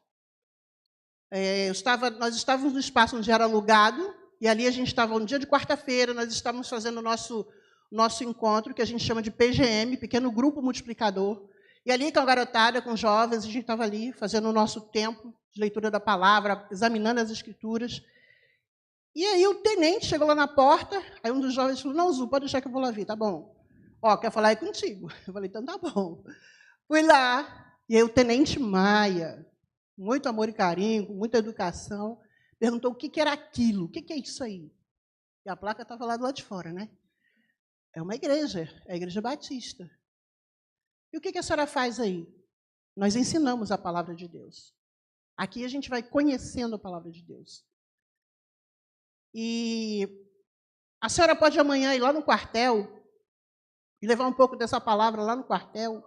Nós estávamos no espaço onde era alugado, e ali a gente estava, no dia de quarta-feira, nós estávamos fazendo o nosso encontro, que a gente chama de PGM, Pequeno Grupo Multiplicador. E ali, com a garotada, com os jovens, a gente estava ali fazendo o nosso tempo de leitura da palavra, examinando as escrituras. E aí o tenente chegou lá na porta, aí um dos jovens falou, não, Zu, pode deixar que eu vou lá ver, tá bom. Quer falar aí contigo. Eu falei, então tá bom. Fui lá, e aí o tenente Maia, com muito amor e carinho, com muita educação, perguntou o que era aquilo, o que é isso aí? E a placa estava lá do lado de fora, né? É uma igreja, é a Igreja Batista. E o que a senhora faz aí? Nós ensinamos a palavra de Deus. Aqui a gente vai conhecendo a palavra de Deus. E a senhora pode amanhã ir lá no quartel e levar um pouco dessa palavra lá no quartel.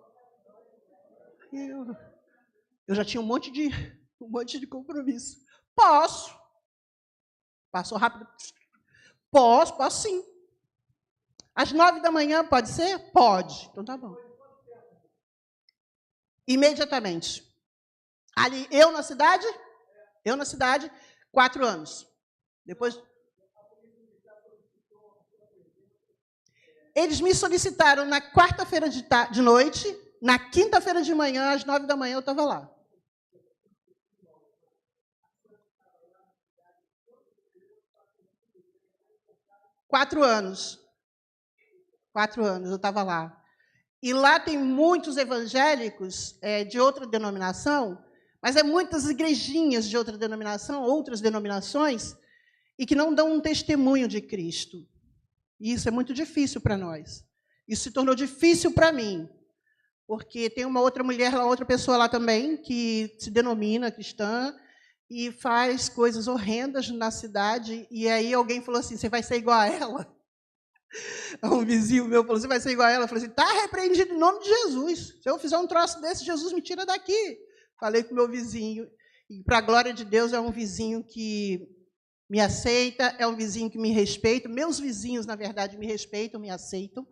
Eu já tinha um monte de compromisso. Posso. Passou rápido. Posso sim. Às 9 da manhã, pode ser? Pode. Então tá bom. Imediatamente. Ali, eu na cidade, 4 anos. Depois, eles me solicitaram na quarta-feira de noite, na quinta-feira de manhã, às 9 da manhã, eu estava lá. Quatro anos eu estava lá. E lá tem muitos evangélicos de outra denominação, mas é muitas igrejinhas de outra denominação, outras denominações, e que não dão um testemunho de Cristo. E isso é muito difícil para nós. Isso se tornou difícil para mim, porque tem uma outra mulher, outra pessoa lá também, que se denomina cristã e faz coisas horrendas na cidade, e aí alguém falou assim, você vai ser igual a ela? Um vizinho meu falou, você vai ser igual a ela? Eu falei assim, está repreendido em nome de Jesus. Se eu fizer um troço desse, Jesus me tira daqui. Falei com o meu vizinho, e para a glória de Deus, é um vizinho que me aceita, é um vizinho que me respeita. Meus vizinhos, na verdade, me respeitam, me aceitam.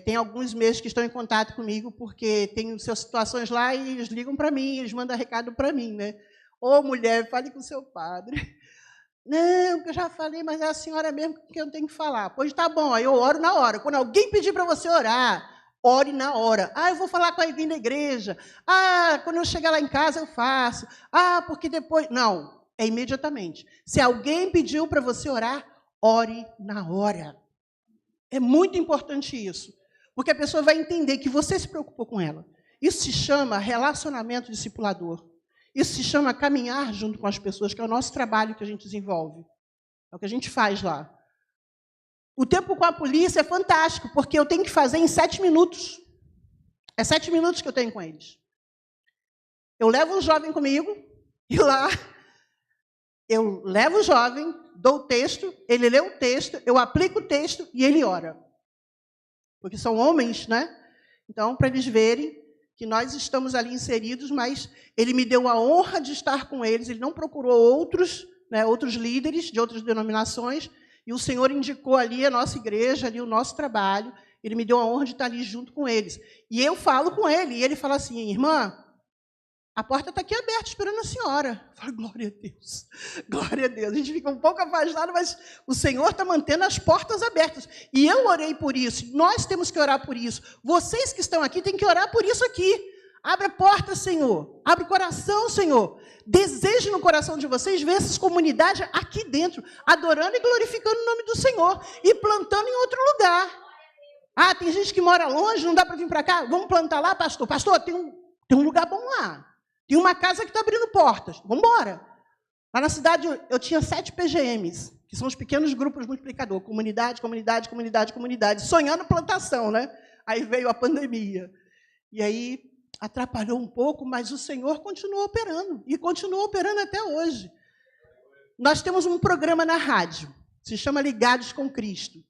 Tem alguns meses que estão em contato comigo, porque tem suas situações lá e eles ligam para mim, eles mandam recado para mim, né? Ô, mulher, fale com o seu padre. Não, porque eu já falei, mas é a senhora mesmo que eu tenho que falar. Pois tá bom, aí eu oro na hora. Quando alguém pedir para você orar, ore na hora. Eu vou falar com alguém da igreja. Quando eu chegar lá em casa eu faço. Porque depois... Não, é imediatamente. Se alguém pediu para você orar, ore na hora. É muito importante isso, porque a pessoa vai entender que você se preocupou com ela. Isso se chama relacionamento discipulador. Isso se chama caminhar junto com as pessoas, que é o nosso trabalho que a gente desenvolve. É o que a gente faz lá. O tempo com a polícia é fantástico, porque eu tenho que fazer em 7 minutos. É 7 minutos que eu tenho com eles. Eu levo o jovem comigo, e lá eu levo o jovem, dou o texto, ele lê o texto, eu aplico o texto e ele ora. Porque são homens, né? Então, para eles verem que nós estamos ali inseridos, mas ele me deu a honra de estar com eles, ele não procurou outros, né, outros líderes de outras denominações, e o Senhor indicou ali a nossa igreja, ali o nosso trabalho, ele me deu a honra de estar ali junto com eles. E eu falo com ele, e ele fala assim, irmã, a porta está aqui aberta, esperando a senhora. Eu falo, glória a Deus, glória a Deus. A gente fica um pouco afastado, mas o Senhor está mantendo as portas abertas. E eu orei por isso, nós temos que orar por isso. Vocês que estão aqui têm que orar por isso aqui. Abre a porta, Senhor. Abre o coração, Senhor. Desejo no coração de vocês ver essas comunidades aqui dentro, adorando e glorificando o nome do Senhor e plantando em outro lugar. Tem gente que mora longe, não dá para vir para cá. Vamos plantar lá, pastor? Pastor, tem um lugar bom lá. Tem uma casa que está abrindo portas. Vamos embora. Lá na cidade eu tinha 7 PGMs, que são os pequenos grupos multiplicador. Comunidade, comunidade, comunidade, comunidade. Sonhando plantação, né? Aí veio a pandemia. E aí atrapalhou um pouco, mas o Senhor continuou operando. E continua operando até hoje. Nós temos um programa na rádio. Se chama Ligados com Cristo.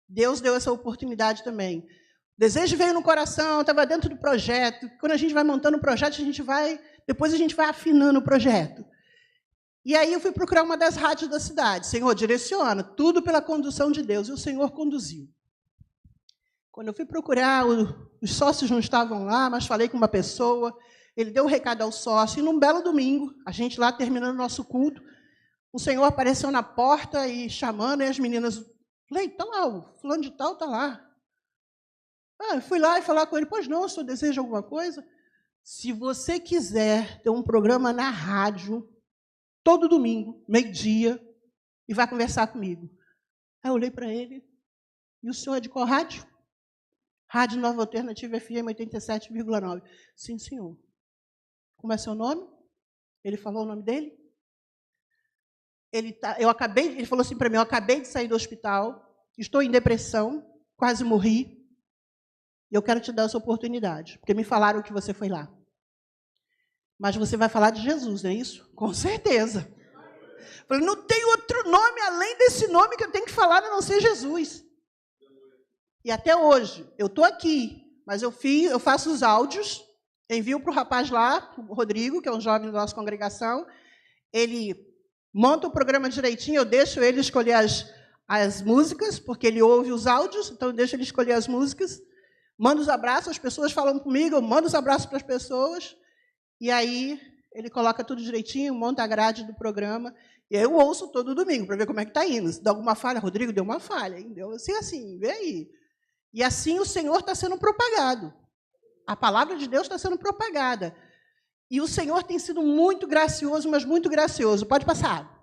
Deus deu essa oportunidade também. O desejo veio no coração, estava dentro do projeto. Quando a gente vai montando o projeto, depois a gente vai afinando o projeto. E aí eu fui procurar uma das rádios da cidade. Senhor, direciona, tudo pela condução de Deus. E o Senhor conduziu. Quando eu fui procurar, os sócios não estavam lá, mas falei com uma pessoa, ele deu um recado ao sócio, e num belo domingo, a gente lá terminando o nosso culto, o Senhor apareceu na porta e chamando, e as meninas, falei, está lá, o fulano de tal está lá. Eu fui lá e falar com ele, pois não, o senhor deseja alguma coisa? Se você quiser ter um programa na rádio, todo domingo, meio-dia, e vai conversar comigo. Aí eu olhei para ele, e o senhor é de qual rádio? Rádio Nova Alternativa FM 87,9. Sim, senhor. Como é seu nome? Ele falou o nome dele? ele falou assim para mim, eu acabei de sair do hospital, estou em depressão, quase morri, e eu quero te dar essa oportunidade, porque me falaram que você foi lá. Mas você vai falar de Jesus, não é isso? Com certeza. Eu falei, não tem outro nome além desse nome que eu tenho que falar, a não ser Jesus. E até hoje, eu estou aqui, mas eu faço os áudios, envio para o rapaz lá, o Rodrigo, que é um jovem da nossa congregação, ele monta o programa direitinho, eu deixo ele escolher as músicas, porque ele ouve os áudios, então eu deixo ele escolher as músicas, mando os abraços, as pessoas falam comigo, eu mando os abraços para as pessoas, e aí ele coloca tudo direitinho, monta a grade do programa, e aí eu ouço todo domingo, para ver como é que está indo. Se dá alguma falha, Rodrigo, deu uma falha, hein? Deu assim, vê aí. E assim o Senhor está sendo propagado. A palavra de Deus está sendo propagada. E o Senhor tem sido muito gracioso, mas muito gracioso. Pode passar.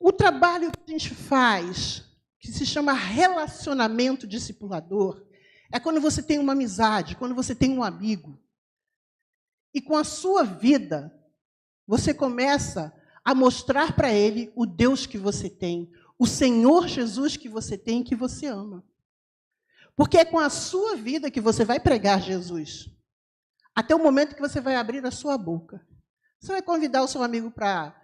O trabalho que a gente faz, que se chama relacionamento discipulador, é quando você tem uma amizade, quando você tem um amigo. E com a sua vida, você começa a mostrar para ele o Deus que você tem, o Senhor Jesus que você tem e que você ama. Porque é com a sua vida que você vai pregar Jesus. Até o momento que você vai abrir a sua boca. Você vai convidar o seu amigo para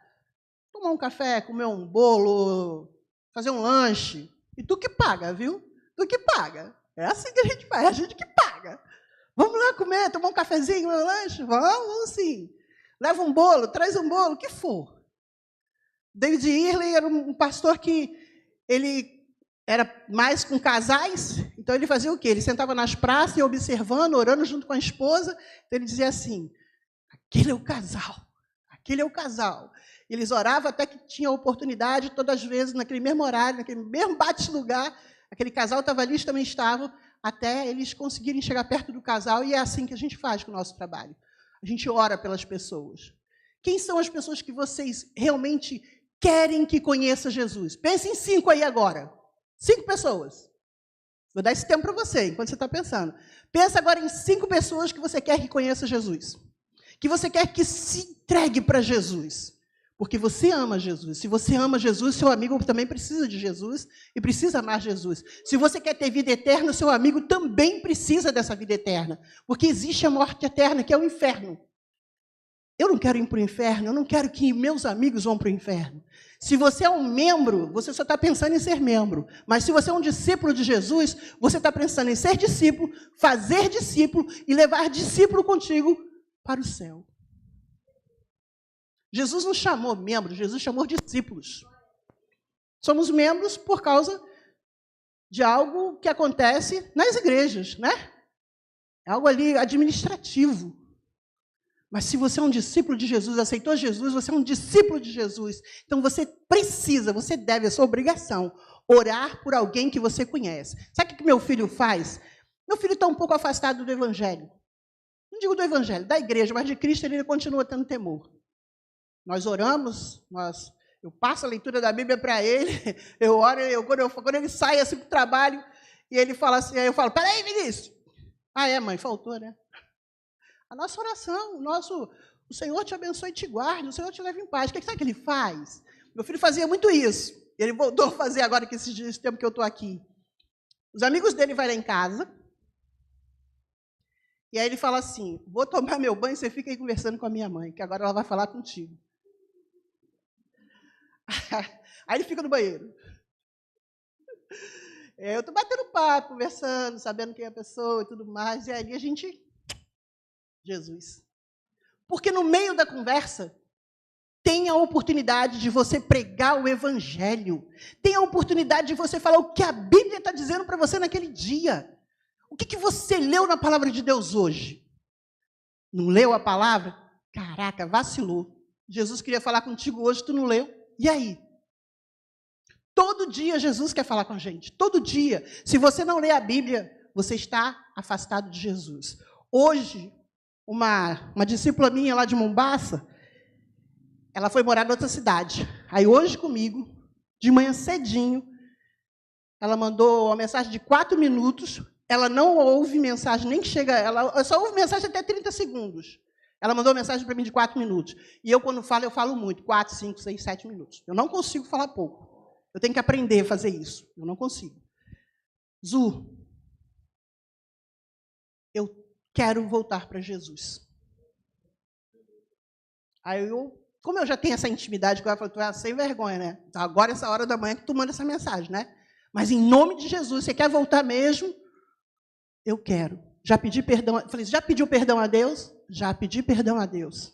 tomar um café, comer um bolo, fazer um lanche. E tu que paga, viu? Tu que paga. É assim que a gente faz, é a gente que paga. Vamos lá comer, tomar um cafezinho, um lanche? Vamos sim. Leva um bolo, traz um bolo, o que for. David Earley era um pastor que ele era mais com casais, então ele fazia o quê? Ele sentava nas praças e observando, orando junto com a esposa, então ele dizia assim, aquele é o casal, aquele é o casal. Eles oravam até que tinha oportunidade, todas as vezes, naquele mesmo horário, naquele mesmo bate-lugar, aquele casal estava ali, eles também estavam, até eles conseguirem chegar perto do casal, e é assim que a gente faz com o nosso trabalho. A gente ora pelas pessoas. Quem são as pessoas que vocês realmente querem que conheça Jesus? Pense em 5 aí agora. 5 pessoas. Vou dar esse tempo para você, enquanto você está pensando. Pensa agora em 5 pessoas que você quer que conheça Jesus. Que você quer que se entregue para Jesus. Porque você ama Jesus. Se você ama Jesus, seu amigo também precisa de Jesus e precisa amar Jesus. Se você quer ter vida eterna, seu amigo também precisa dessa vida eterna. Porque existe a morte eterna, que é o inferno. Eu não quero ir para o inferno, eu não quero que meus amigos vão para o inferno. Se você é um membro, você só está pensando em ser membro. Mas se você é um discípulo de Jesus, você está pensando em ser discípulo, fazer discípulo e levar discípulo contigo para o céu. Jesus não chamou membros, Jesus chamou discípulos. Somos membros por causa de algo que acontece nas igrejas, né? É algo ali administrativo. Mas se você é um discípulo de Jesus, aceitou Jesus, você é um discípulo de Jesus. Então você precisa, você deve, é sua obrigação, orar por alguém que você conhece. Sabe o que meu filho faz? Meu filho está um pouco afastado do evangelho. Não digo do evangelho, da igreja, mas de Cristo ele continua tendo temor. Nós oramos, eu passo a leitura da Bíblia para ele, eu oro, quando ele sai assim para o trabalho, e ele fala assim, aí eu falo, peraí, Vinícius. Ah, é, mãe, faltou, né? A nossa oração, o Senhor te abençoe e te guarde, o Senhor te leve em paz. O que sabe que ele faz? Meu filho fazia muito isso. Ele voltou a fazer agora que esse tempo que eu estou aqui. Os amigos dele vão lá em casa, e aí ele fala assim, vou tomar meu banho, você fica aí conversando com a minha mãe, que agora ela vai falar contigo. Aí ele fica no banheiro. Eu estou batendo papo, conversando, sabendo quem é a pessoa e tudo mais, e aí a gente... Jesus. Porque no meio da conversa, tem a oportunidade de você pregar o evangelho. Tem a oportunidade de você falar o que a Bíblia está dizendo para você naquele dia. O que você leu na palavra de Deus hoje? Não leu a palavra? Caraca, vacilou. Jesus queria falar contigo hoje, tu não leu. E aí? Todo dia Jesus quer falar com a gente. Todo dia. Se você não lê a Bíblia, você está afastado de Jesus. Hoje, uma discípula minha lá de Mombaça, ela foi morar em outra cidade. Aí hoje comigo, de manhã cedinho, ela mandou uma mensagem de 4 minutos, ela não ouve mensagem, nem chega, ela só ouve mensagem até 30 segundos. Ela mandou uma mensagem para mim de 4 minutos. E eu, quando falo, eu falo muito. 4, 5, 6, 7 minutos. Eu não consigo falar pouco. Eu tenho que aprender a fazer isso. Eu não consigo. Zu, eu quero voltar para Jesus. Aí como eu já tenho essa intimidade com ela, eu falei, tu é sem vergonha, né? Então, agora, essa hora da manhã, que tu manda essa mensagem, né? Mas em nome de Jesus, você quer voltar mesmo? Eu quero. Já pedi perdão. Eu falei, já pediu perdão a Deus? Já pedi perdão a Deus.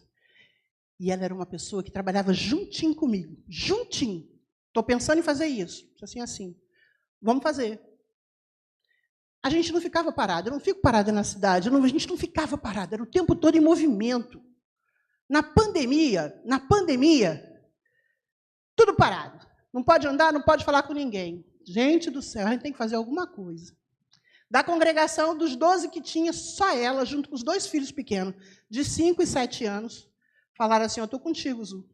E ela era uma pessoa que trabalhava juntinho comigo. Juntinho. Estou pensando em fazer isso. Assim. Vamos fazer. A gente não ficava parada. Eu não fico parada na cidade. A gente não ficava parada. Era o tempo todo em movimento. Na pandemia, tudo parado. Não pode andar, não pode falar com ninguém. Gente do céu, a gente tem que fazer alguma coisa. Da congregação, dos 12 que tinha, só ela, junto com os 2 filhos pequenos, de 5 e 7 anos, falaram assim, eu estou contigo, Zu.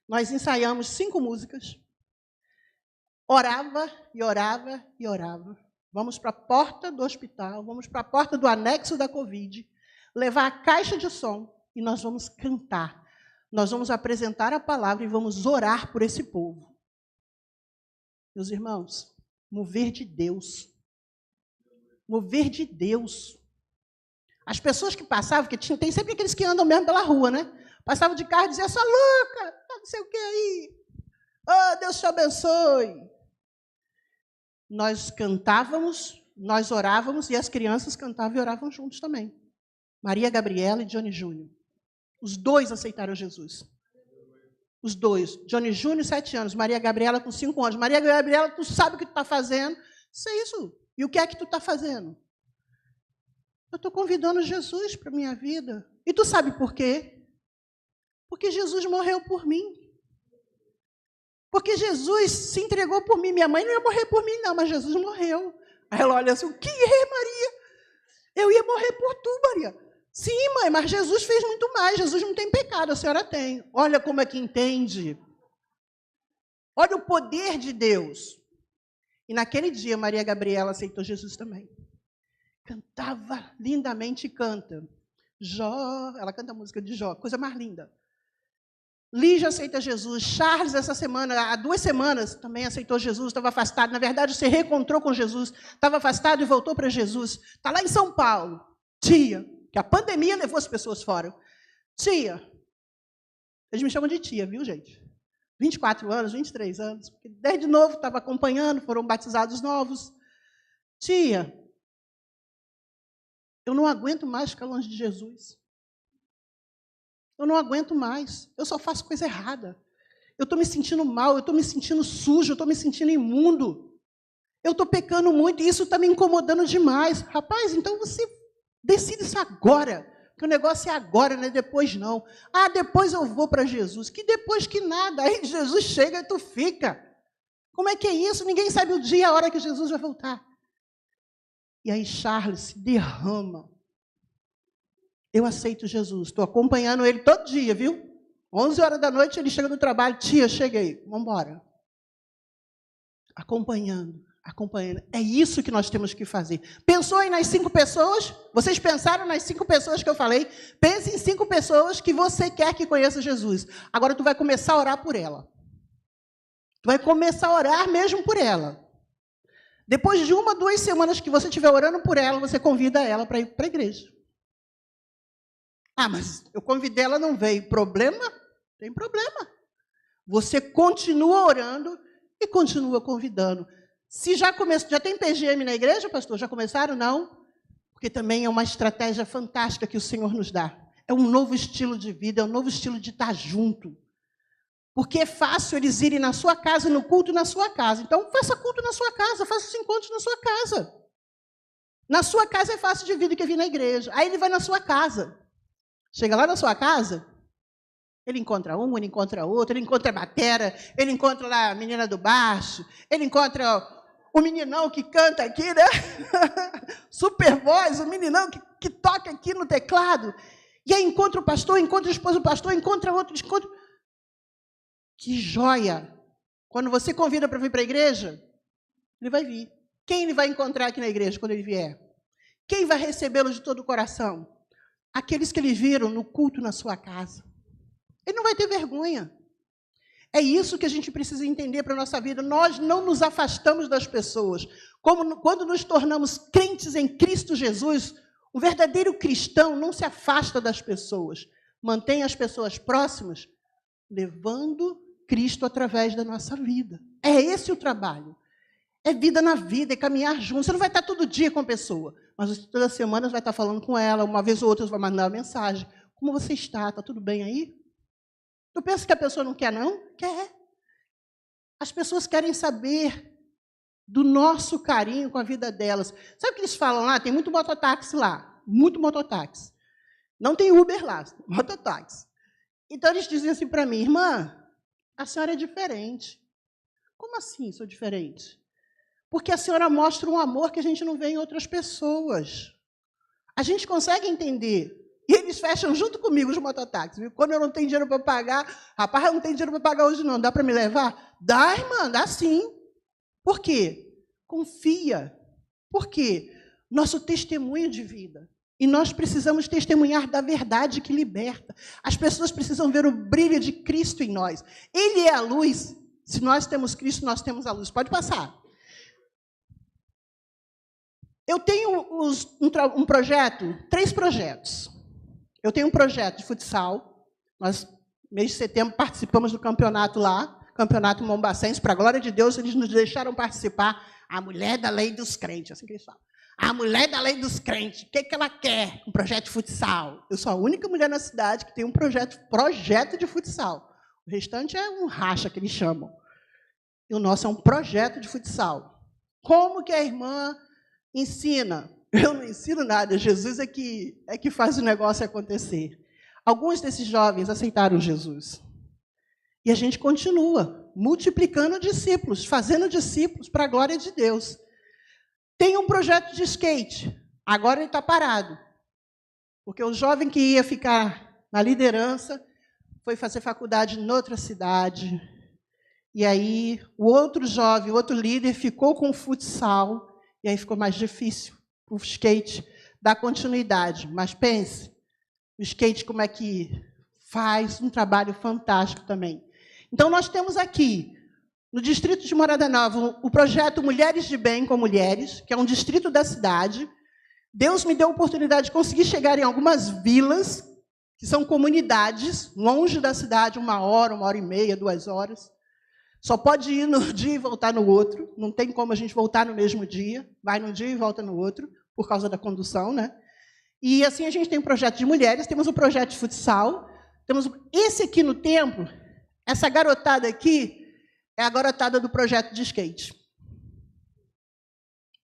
Nós ensaiamos 5 músicas, orava e orava e orava. Vamos para a porta do hospital, vamos para a porta do anexo da Covid, levar a caixa de som e nós vamos cantar. Nós vamos apresentar a palavra e vamos orar por esse povo. Meus irmãos, mover de Deus. Mover de Deus. As pessoas que passavam, porque tem sempre aqueles que andam mesmo pela rua, né? Passavam de carro e diziam, essa louca, não sei o que aí. Oh, Deus te abençoe. Nós cantávamos, nós orávamos, e as crianças cantavam e oravam juntos também. Maria Gabriela e Johnny Júnior. Os 2 aceitaram Jesus. Os 2. Johnny Júnior, 7 anos. Maria Gabriela, com 5 anos. Maria Gabriela, tu sabe o que tu está fazendo? Isso é isso. E o que é que tu está fazendo? Eu estou convidando Jesus para a minha vida. E tu sabe por quê? Porque Jesus morreu por mim. Porque Jesus se entregou por mim. Minha mãe não ia morrer por mim, não, mas Jesus morreu. Aí ela olha assim, o que é, Maria? Eu ia morrer por tu, Maria. Sim, mãe, mas Jesus fez muito mais. Jesus não tem pecado, a senhora tem. Olha como é que entende. Olha o poder de Deus. E naquele dia, Maria Gabriela aceitou Jesus também. Cantava lindamente e canta. Jó, ela canta a música de Jó, coisa mais linda. Lígia aceita Jesus. Charles, essa semana, há 2 semanas, também aceitou Jesus, estava afastado. Na verdade, se reencontrou com Jesus, estava afastado e voltou para Jesus. Está lá em São Paulo. Tia, que a pandemia levou as pessoas fora. Tia, eles me chamam de tia, viu, gente? 24 anos, 23 anos, porque desde novo estava acompanhando, foram batizados novos. Tia, eu não aguento mais ficar longe de Jesus. Eu não aguento mais. Eu só faço coisa errada. Eu estou me sentindo mal, eu estou me sentindo sujo, eu estou me sentindo imundo. Eu estou pecando muito e isso está me incomodando demais. Rapaz, então você decide isso agora. Que o negócio é agora, não é depois não. Ah, depois eu vou para Jesus. Que depois que nada. Aí Jesus chega e tu fica. Como é que é isso? Ninguém sabe o dia e a hora que Jesus vai voltar. E aí Charles se derrama. Eu aceito Jesus. Estou acompanhando ele todo dia, viu? 11 horas da noite ele chega do trabalho. Tia, cheguei. Vamos embora. Acompanhando. É isso que nós temos que fazer. Pensou aí nas 5 pessoas? Vocês pensaram nas 5 pessoas que eu falei? Pense em 5 pessoas que você quer que conheça Jesus. Agora tu vai começar a orar por ela. Tu vai começar a orar mesmo por ela. Depois de 1, 2 semanas que você estiver orando por ela, você convida ela para ir para a igreja. Ah, mas eu convidei ela, não veio. Problema? Tem problema. Você continua orando e continua convidando. Se já tem PGM na igreja, pastor? Já começaram? Não? Porque também é uma estratégia fantástica que o Senhor nos dá. É um novo estilo de vida, é um novo estilo de estar junto. Porque é fácil eles irem na sua casa, no culto na sua casa. Então, faça culto na sua casa, faça os encontros na sua casa. Na sua casa é fácil de vir do que vir na igreja. Aí ele vai na sua casa. Chega lá na sua casa, ele encontra um, ele encontra outro, ele encontra a batera, ele encontra lá a menina do baixo, ele encontra o meninão que canta aqui, né? Super voz, o meninão que toca aqui no teclado. E aí encontra o pastor, encontra a esposa do pastor, encontra outro, encontra... Que joia! Quando você convida para vir para a igreja, ele vai vir. Quem ele vai encontrar aqui na igreja quando ele vier? Quem vai recebê-lo de todo o coração? aqueles que eles viram no culto na sua casa. Ele não vai ter vergonha. É isso que a gente precisa entender para a nossa vida. Nós não nos afastamos das pessoas. Quando nos tornamos crentes em Cristo Jesus, o verdadeiro cristão não se afasta das pessoas. Mantém as pessoas próximas, levando Cristo através da nossa vida. É esse o trabalho. É vida na vida, é caminhar junto. Você não vai estar todo dia com a pessoa, mas toda semana você vai estar falando com ela, uma vez ou outra você vai mandar uma mensagem. Como você está? Está tudo bem aí? Tu pensa que a pessoa não quer, não? Quer. As pessoas querem saber do nosso carinho com a vida delas. Sabe o que eles falam lá? Tem muito mototáxi lá. Muito mototáxi. Não tem Uber lá, mototáxi. Então, eles dizem assim para mim, irmã, a senhora é diferente. Como assim sou diferente? Porque a senhora mostra um amor que a gente não vê em outras pessoas. A gente consegue entender. E eles fecham junto comigo os mototáxis. Viu? Quando eu não tenho dinheiro para pagar, rapaz, eu não tenho dinheiro para pagar hoje não, dá para me levar? Dá, irmã, dá sim. Por quê? Confia. Por quê? Nosso testemunho de vida. E nós precisamos testemunhar da verdade que liberta. As pessoas precisam ver o brilho de Cristo em nós. Ele é a luz. Se nós temos Cristo, nós temos a luz. Pode passar. Eu tenho um projeto, 3 projetos. Eu tenho um projeto de futsal. Nós, mês de setembro, participamos do campeonato lá, campeonato mombacense. Para a glória de Deus, eles nos deixaram participar. A mulher da lei dos crentes, assim que eles falam. A mulher da lei dos crentes, o que ela quer? Um projeto de futsal. Eu sou a única mulher na cidade que tem um projeto de futsal. O restante é um racha, que eles chamam. E o nosso é um projeto de futsal. Como que a irmã ensina? Eu não ensino nada, Jesus é que faz o negócio acontecer. Alguns desses jovens aceitaram Jesus. E a gente continua multiplicando discípulos, fazendo discípulos para a glória de Deus. Tem um projeto de skate, agora ele está parado. Porque o jovem que ia ficar na liderança foi fazer faculdade em outra cidade. E aí o outro jovem, o outro líder ficou com o futsal, e aí ficou mais difícil o skate dar continuidade. Mas pense, o skate como é que faz um trabalho fantástico também. Então, nós temos aqui, no distrito de Morada Nova, o projeto Mulheres de Bem com Mulheres, que é um distrito da cidade. Deus me deu a oportunidade de conseguir chegar em algumas vilas, que são comunidades, longe da cidade, 1 hora, 1h30, 2 horas. Só pode ir no dia e voltar no outro. Não tem como a gente voltar no mesmo dia. Vai num dia e volta no outro, por causa da condução, né? E assim a gente tem um projeto de mulheres, temos um projeto de futsal, temos esse aqui no templo, essa garotada aqui é a garotada do projeto de skate.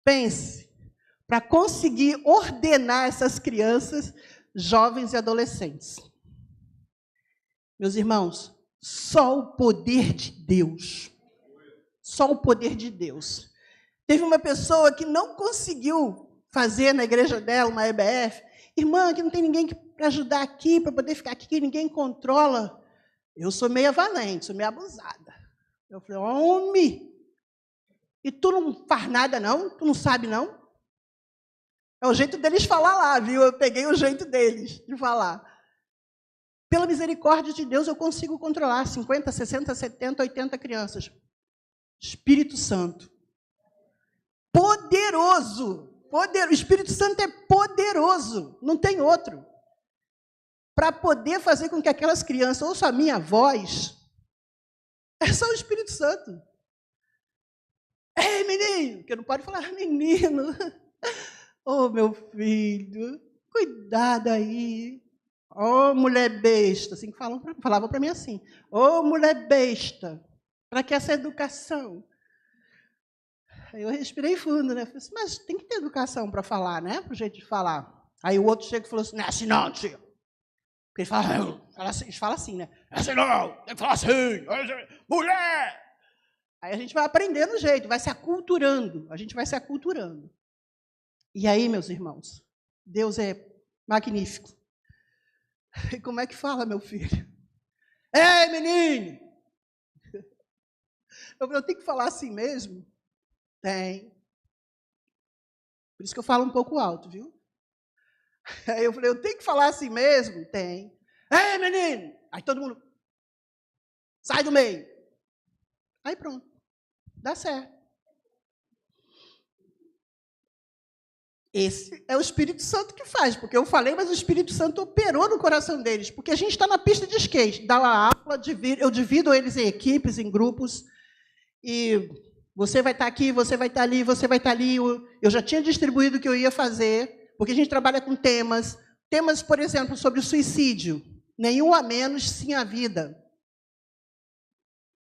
Pense, para conseguir ordenar essas crianças, jovens e adolescentes. Meus irmãos, só o poder de Deus. Só o poder de Deus. Teve uma pessoa que não conseguiu fazer na igreja dela uma EBF. Irmã, que não tem ninguém para ajudar aqui, para poder ficar aqui, que ninguém controla. Eu sou meia valente, sou meia abusada. Eu falei, homem, e tu não faz nada não? Tu não sabe não? É o jeito deles falar lá, viu? Eu peguei o jeito deles de falar. Pela misericórdia de Deus, eu consigo controlar 50, 60, 70, 80 crianças. Espírito Santo. Poderoso. O Espírito Santo é poderoso. Não tem outro. Para poder fazer com que aquelas crianças ouçam a minha voz, é só o Espírito Santo. Ei, menino, porque não pode falar menino. Oh, meu filho, cuidado aí. Oh, mulher besta, assim que falavam para mim assim. Oh, mulher besta, para que essa educação? Aí eu respirei fundo, né? Falei assim, mas tem que ter educação para falar, né? Para o jeito de falar. Aí o outro chega e falou assim, não é assim não, tio. Porque ele fala assim, né? É assim não, tem que falar assim, mulher! Aí a gente vai aprendendo o jeito, vai se aculturando. A gente vai se aculturando. E aí, meus irmãos, Deus é magnífico. E como é que fala, meu filho? Ei, menino! Eu tenho que falar assim mesmo? Tem. Por isso que eu falo um pouco alto, viu? Aí eu falei, eu tenho que falar assim mesmo? Tem. Ei, menino! Aí todo mundo, sai do meio. Aí pronto, dá certo. Esse é o Espírito Santo que faz, porque eu falei, mas o Espírito Santo operou no coração deles, porque a gente está na pista de skate, dá uma aula, eu divido eles em equipes, em grupos, e você vai estar aqui, você vai estar ali, você vai estar ali. Eu já tinha distribuído o que eu ia fazer, porque a gente trabalha com temas, por exemplo, sobre o suicídio, nenhum a menos, sim a vida.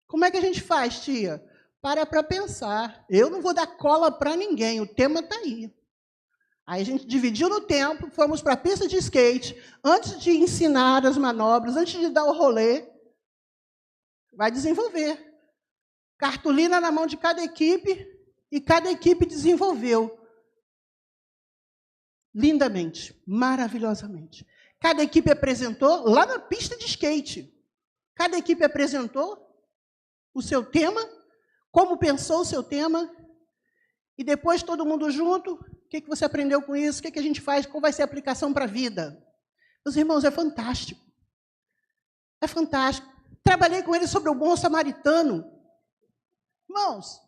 Como é que a gente faz, tia? Para pensar. Eu não vou dar cola para ninguém, o tema está aí. Aí a gente dividiu no tempo, fomos para a pista de skate, antes de ensinar as manobras, antes de dar o rolê, vai desenvolver. Cartolina na mão de cada equipe, e cada equipe desenvolveu. Lindamente, maravilhosamente. Cada equipe apresentou, lá na pista de skate, cada equipe apresentou o seu tema, como pensou o seu tema, e depois todo mundo junto, o que você aprendeu com isso, o que a gente faz, qual vai ser a aplicação para a vida. Meus irmãos, é fantástico. É fantástico. Trabalhei com eles sobre o bom samaritano. Irmãos,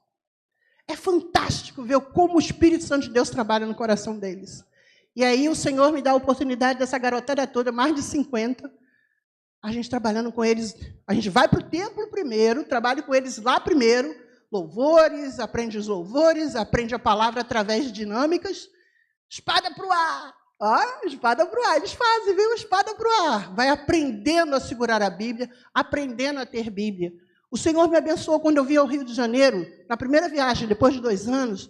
é fantástico ver como o Espírito Santo de Deus trabalha no coração deles. E aí o Senhor me dá a oportunidade dessa garotada toda, mais de 50, a gente trabalhando com eles. A gente vai para o templo primeiro, trabalha com eles lá primeiro, louvores, aprende os louvores, aprende a palavra através de dinâmicas. Espada para o ar. Ó, espada para o ar. Eles fazem, viu? Espada para o ar. Vai aprendendo a segurar a Bíblia, aprendendo a ter Bíblia. O Senhor me abençoou quando eu vim ao Rio de Janeiro, na primeira viagem, depois de 2 anos,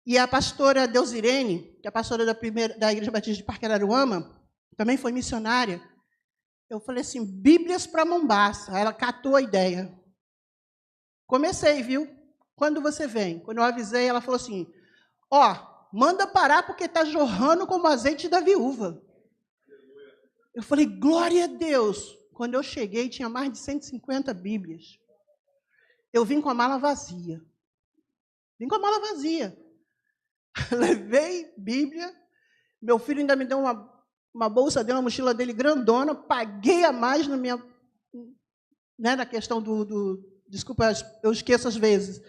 e a pastora Deusirene, que é a pastora da Igreja Batista de Parque Araruama, também foi missionária. Eu falei assim, Bíblias para Mombaça. Aí ela catou a ideia. Comecei, viu? Quando você vem? Quando eu avisei, ela falou assim, manda parar porque está jorrando como azeite da viúva. Eu falei, glória a Deus. Quando eu cheguei, tinha mais de 150 Bíblias. Eu vim com a mala vazia. Levei Bíblia. Meu filho ainda me deu uma bolsa dele, uma mochila dele grandona. Paguei a mais na minha... na questão desculpa, eu esqueço às vezes.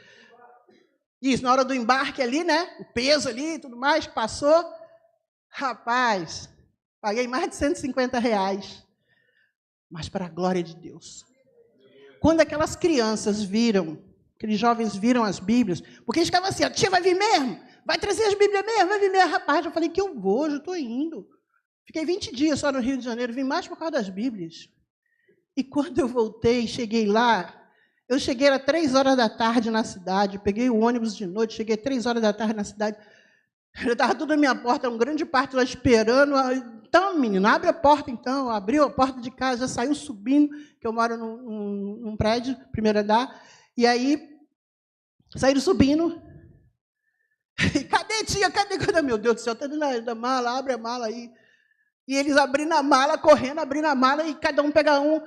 Isso, na hora do embarque ali, né? O peso ali e tudo mais, passou. Rapaz, paguei mais de R$150. Mas para a glória de Deus. Quando aquelas crianças viram, aqueles jovens viram as Bíblias, porque eles ficavam assim, a tia vai vir mesmo? Vai trazer as Bíblias mesmo? Vai vir mesmo? Rapaz, eu falei que eu vou, já estou indo. Fiquei 20 dias só no Rio de Janeiro, vim mais por causa das Bíblias. E quando eu voltei, cheguei lá, eu cheguei, era 3 horas da tarde na cidade, peguei o ônibus de noite, cheguei 3 horas da tarde na cidade, já estava tudo na minha porta, um grande parte lá esperando. Então, menino, abre a porta, então. Abriu a porta de casa, já saiu subindo, que eu moro num prédio, primeiro andar, e aí saíram subindo. E cadê, tia? Cadê? Meu Deus do céu, está dentro da mala, abre a mala aí. E eles abrindo a mala, correndo, abrindo a mala, e cada um pega um.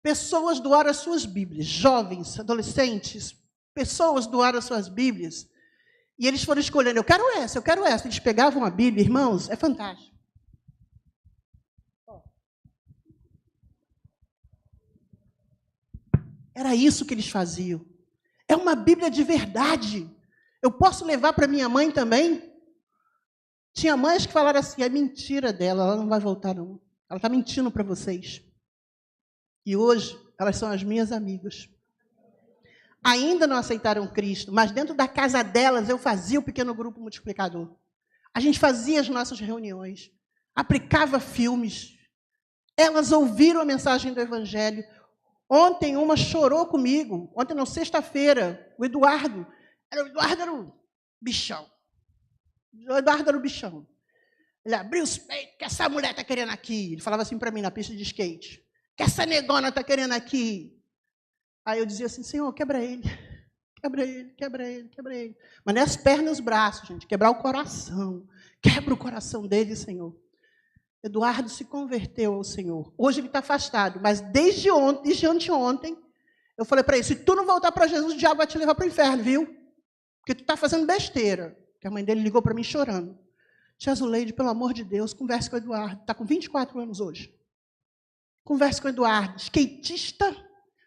Pessoas doaram as suas Bíblias, jovens, adolescentes, pessoas doaram as suas Bíblias. E eles foram escolhendo, eu quero essa. Eles pegavam a Bíblia, irmãos, é fantástico. Era isso que eles faziam. É uma Bíblia de verdade. Eu posso levar para minha mãe também? Tinha mães que falaram assim, é mentira dela, ela não vai voltar não. Ela está mentindo para vocês. E hoje, elas são as minhas amigas. Ainda não aceitaram Cristo, mas dentro da casa delas eu fazia o pequeno grupo multiplicador. A gente fazia as nossas reuniões, aplicava filmes. Elas ouviram a mensagem do Evangelho. Ontem uma chorou comigo, sexta-feira, o Eduardo era o bichão. Ele abriu os peitos, que essa mulher está querendo aqui. Ele falava assim para mim na pista de skate, que essa negona está querendo aqui. Aí eu dizia assim, Senhor, quebra ele. Mas não é as pernas e os braços, gente, quebrar o coração. Quebra o coração dele, Senhor. Eduardo se converteu ao Senhor. Hoje ele está afastado, mas desde anteontem, eu falei para ele, se tu não voltar para Jesus, o diabo vai te levar para o inferno, viu? Porque tu está fazendo besteira. Porque a mãe dele ligou para mim chorando. Tia Zuleide, pelo amor de Deus, converse com o Eduardo. Está com 24 anos hoje. Converse com o Eduardo, skatista,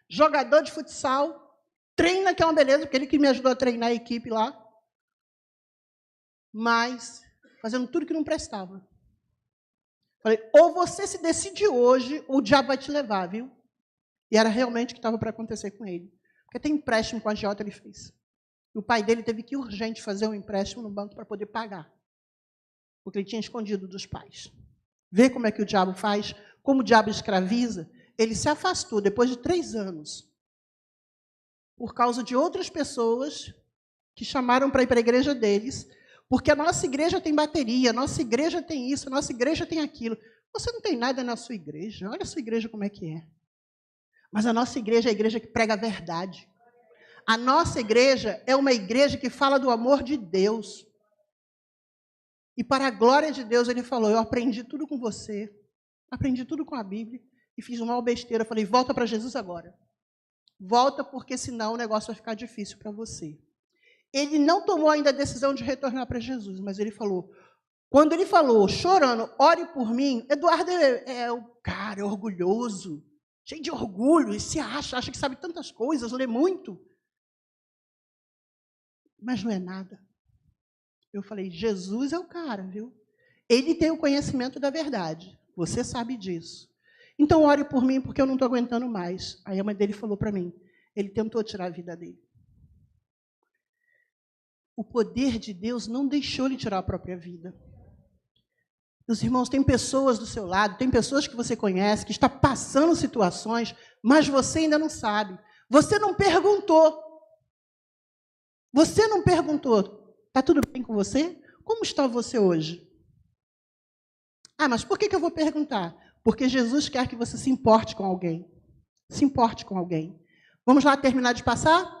jogador de futsal, treina, que é uma beleza, porque ele que me ajudou a treinar a equipe lá. Mas fazendo tudo que não prestava. Falei, ou você se decide hoje, ou o diabo vai te levar, viu? E era realmente o que estava para acontecer com ele. Porque tem empréstimo com a agiota, ele fez. E o pai dele teve que urgente fazer um empréstimo no banco para poder pagar. Porque ele tinha escondido dos pais. Vê como é que o diabo faz, como o diabo escraviza. Ele se afastou depois de 3 anos. Por causa de outras pessoas que chamaram para ir para a igreja deles. Porque a nossa igreja tem bateria, a nossa igreja tem isso, a nossa igreja tem aquilo. Você não tem nada na sua igreja. Olha a sua igreja como é que é. Mas a nossa igreja é a igreja que prega a verdade. A nossa igreja é uma igreja que fala do amor de Deus. E para a glória de Deus, ele falou, eu aprendi tudo com você, aprendi tudo com a Bíblia, e fiz uma besteira. Eu falei, volta para Jesus agora. Volta, porque senão o negócio vai ficar difícil para você. Ele não tomou ainda a decisão de retornar para Jesus, mas ele falou, quando ele falou, chorando, ore por mim, Eduardo é o cara, é orgulhoso, cheio de orgulho, e se acha que sabe tantas coisas, lê muito. Mas não é nada. Eu falei, Jesus é o cara, viu? Ele tem o conhecimento da verdade. Você sabe disso. Então, ore por mim, porque eu não estou aguentando mais. Aí a mãe dele falou para mim, ele tentou tirar a vida dele. O poder de Deus não deixou ele tirar a própria vida. Meus irmãos, tem pessoas do seu lado, tem pessoas que você conhece, que está passando situações, mas você ainda não sabe. Você não perguntou. Você não perguntou. Está tudo bem com você? Como está você hoje? Ah, mas por que eu vou perguntar? Porque Jesus quer que você se importe com alguém. Se importe com alguém. Vamos lá terminar de passar?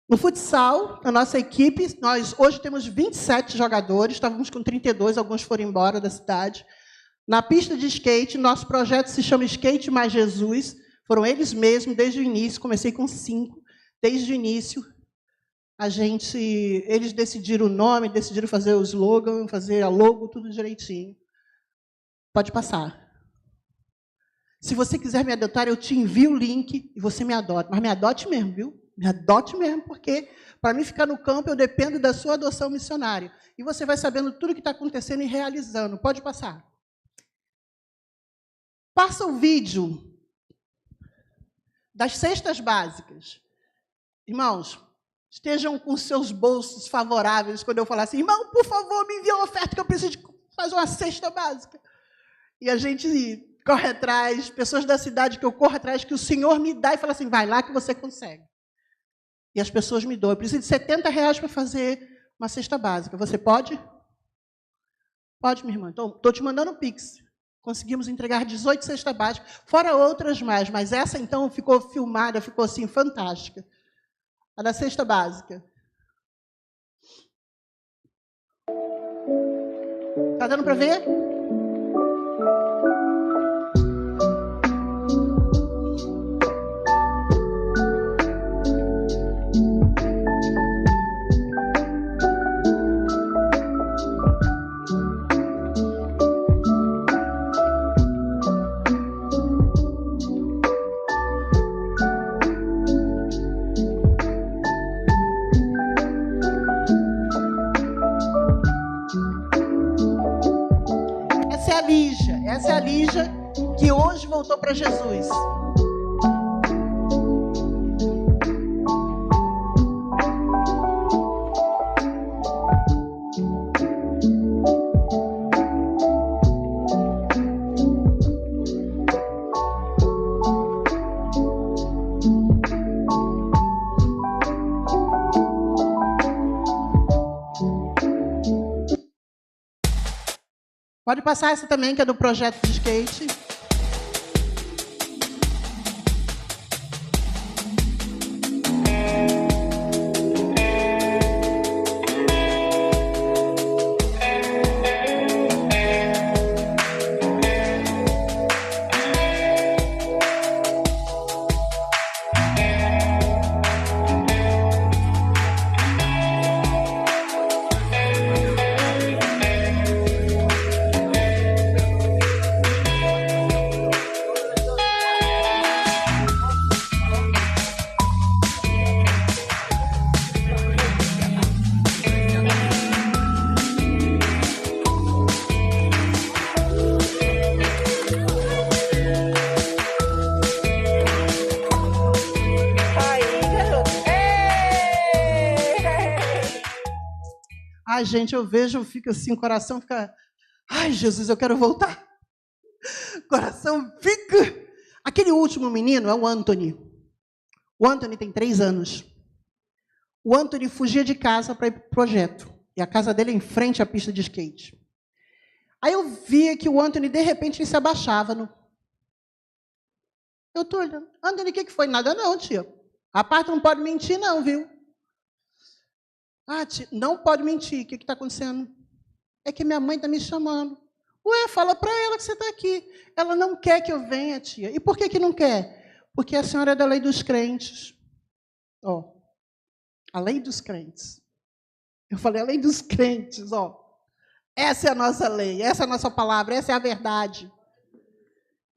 No futsal, na nossa equipe, nós hoje temos 27 jogadores, estávamos com 32, alguns foram embora da cidade. Na pista de skate, nosso projeto se chama Skate Mais Jesus. Foram eles mesmos, desde o início, comecei com 5. Desde o início, eles decidiram o nome, decidiram fazer o slogan, fazer a logo, tudo direitinho. Pode passar. Se você quiser me adotar, eu te envio o link e você me adota. Mas me adote mesmo, viu? Me adote mesmo, porque para mim ficar no campo, eu dependo da sua adoção missionária. E você vai sabendo tudo o que está acontecendo e realizando. Pode passar. Passa o vídeo das cestas básicas. Irmãos, estejam com seus bolsos favoráveis quando eu falar assim, irmão, por favor, me envie uma oferta que eu preciso fazer uma cesta básica. E a gente corre atrás, pessoas da cidade que eu corro atrás, que o Senhor me dá e fala assim, vai lá que você consegue. E as pessoas me dão. Eu preciso de R$70 para fazer uma cesta básica. Você pode? Pode, minha irmã. Então, estou te mandando um Pix. Conseguimos entregar 18 cestas básicas, fora outras mais. Mas essa, então, ficou filmada, ficou assim, fantástica. A da cesta básica. Está dando para ver? Essa é a Lígia que hoje voltou para Jesus. Pode passar essa também, que é do projeto de skate. Ai, gente, eu vejo, eu fico assim, o coração fica... Ai, Jesus, eu quero voltar. O coração fica... Aquele último menino é o Anthony. O Anthony tem 3 anos. O Anthony fugia de casa para ir para o projeto. E a casa dele é em frente à pista de skate. Aí eu via que o Anthony, de repente, ele se abaixava. Eu estou olhando. Anthony, o que foi? Nada não, tia. A parte não pode mentir não, viu? Ah, tia, não pode mentir. O que está acontecendo? É que minha mãe está me chamando. Ué, fala para ela que você está aqui. Ela não quer que eu venha, tia. E por que não quer? Porque a senhora é da lei dos crentes. Ó, a lei dos crentes. Eu falei, a lei dos crentes, ó. Essa é a nossa lei, essa é a nossa palavra, essa é a verdade.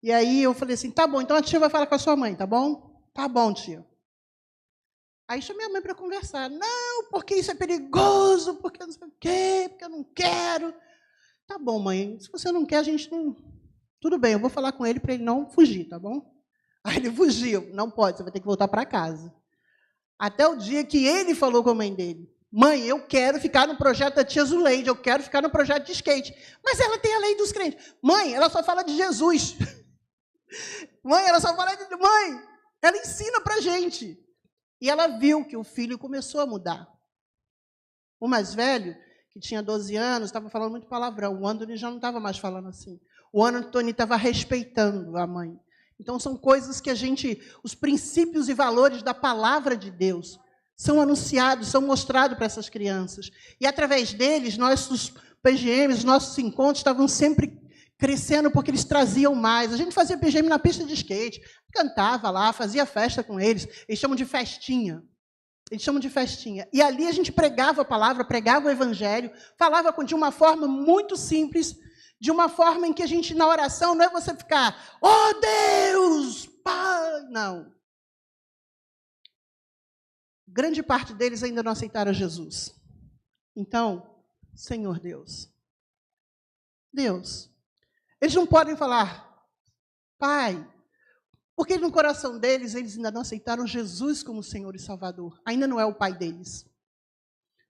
E aí eu falei assim, tá bom, então a tia vai falar com a sua mãe, tá bom? Tá bom, tia. Aí chamei a mãe para conversar. Não, porque isso é perigoso, porque não sei o quê, porque eu não quero. Tá bom, mãe, se você não quer, a gente não... Tudo bem, eu vou falar com ele para ele não fugir, tá bom? Aí ele fugiu. Não pode, você vai ter que voltar para casa. Até o dia que ele falou com a mãe dele. Mãe, eu quero ficar no projeto da tia Zuleide, eu quero ficar no projeto de skate. Mas ela tem a lei dos crentes. Mãe, ela só fala de Jesus. Mãe, ela só fala de... Mãe, ela ensina para a gente. E ela viu que o filho começou a mudar. O mais velho, que tinha 12 anos, estava falando muito palavrão. O Anthony já não estava mais falando assim. O Anthony estava respeitando a mãe. Então, são coisas que a gente... Os princípios e valores da palavra de Deus são anunciados, são mostrados para essas crianças. E, através deles, nossos PGMs, nossos encontros estavam sempre crescendo, porque eles traziam mais. A gente fazia PGM na pista de skate, cantava lá, fazia festa com eles. Eles chamam de festinha. Eles chamam de festinha. E ali a gente pregava a palavra, pregava o evangelho, falava de uma forma muito simples, de uma forma em que a gente, na oração, não é você ficar, oh Deus, Pai, não. Grande parte deles ainda não aceitaram Jesus. Então, Senhor Deus, eles não podem falar, Pai, porque no coração deles, eles ainda não aceitaram Jesus como Senhor e Salvador. Ainda não é o Pai deles.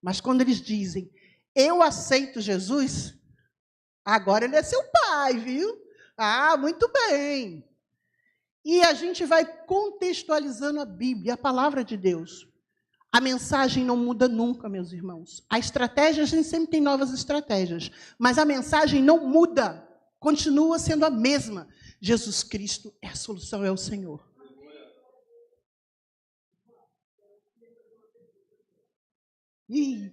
Mas quando eles dizem, eu aceito Jesus, agora ele é seu Pai, viu? Ah, muito bem. E a gente vai contextualizando a Bíblia, a palavra de Deus. A mensagem não muda nunca, meus irmãos. A estratégia, a gente sempre tem novas estratégias. Mas a mensagem não muda. Continua sendo a mesma. Jesus Cristo é a solução, é o Senhor. Ih.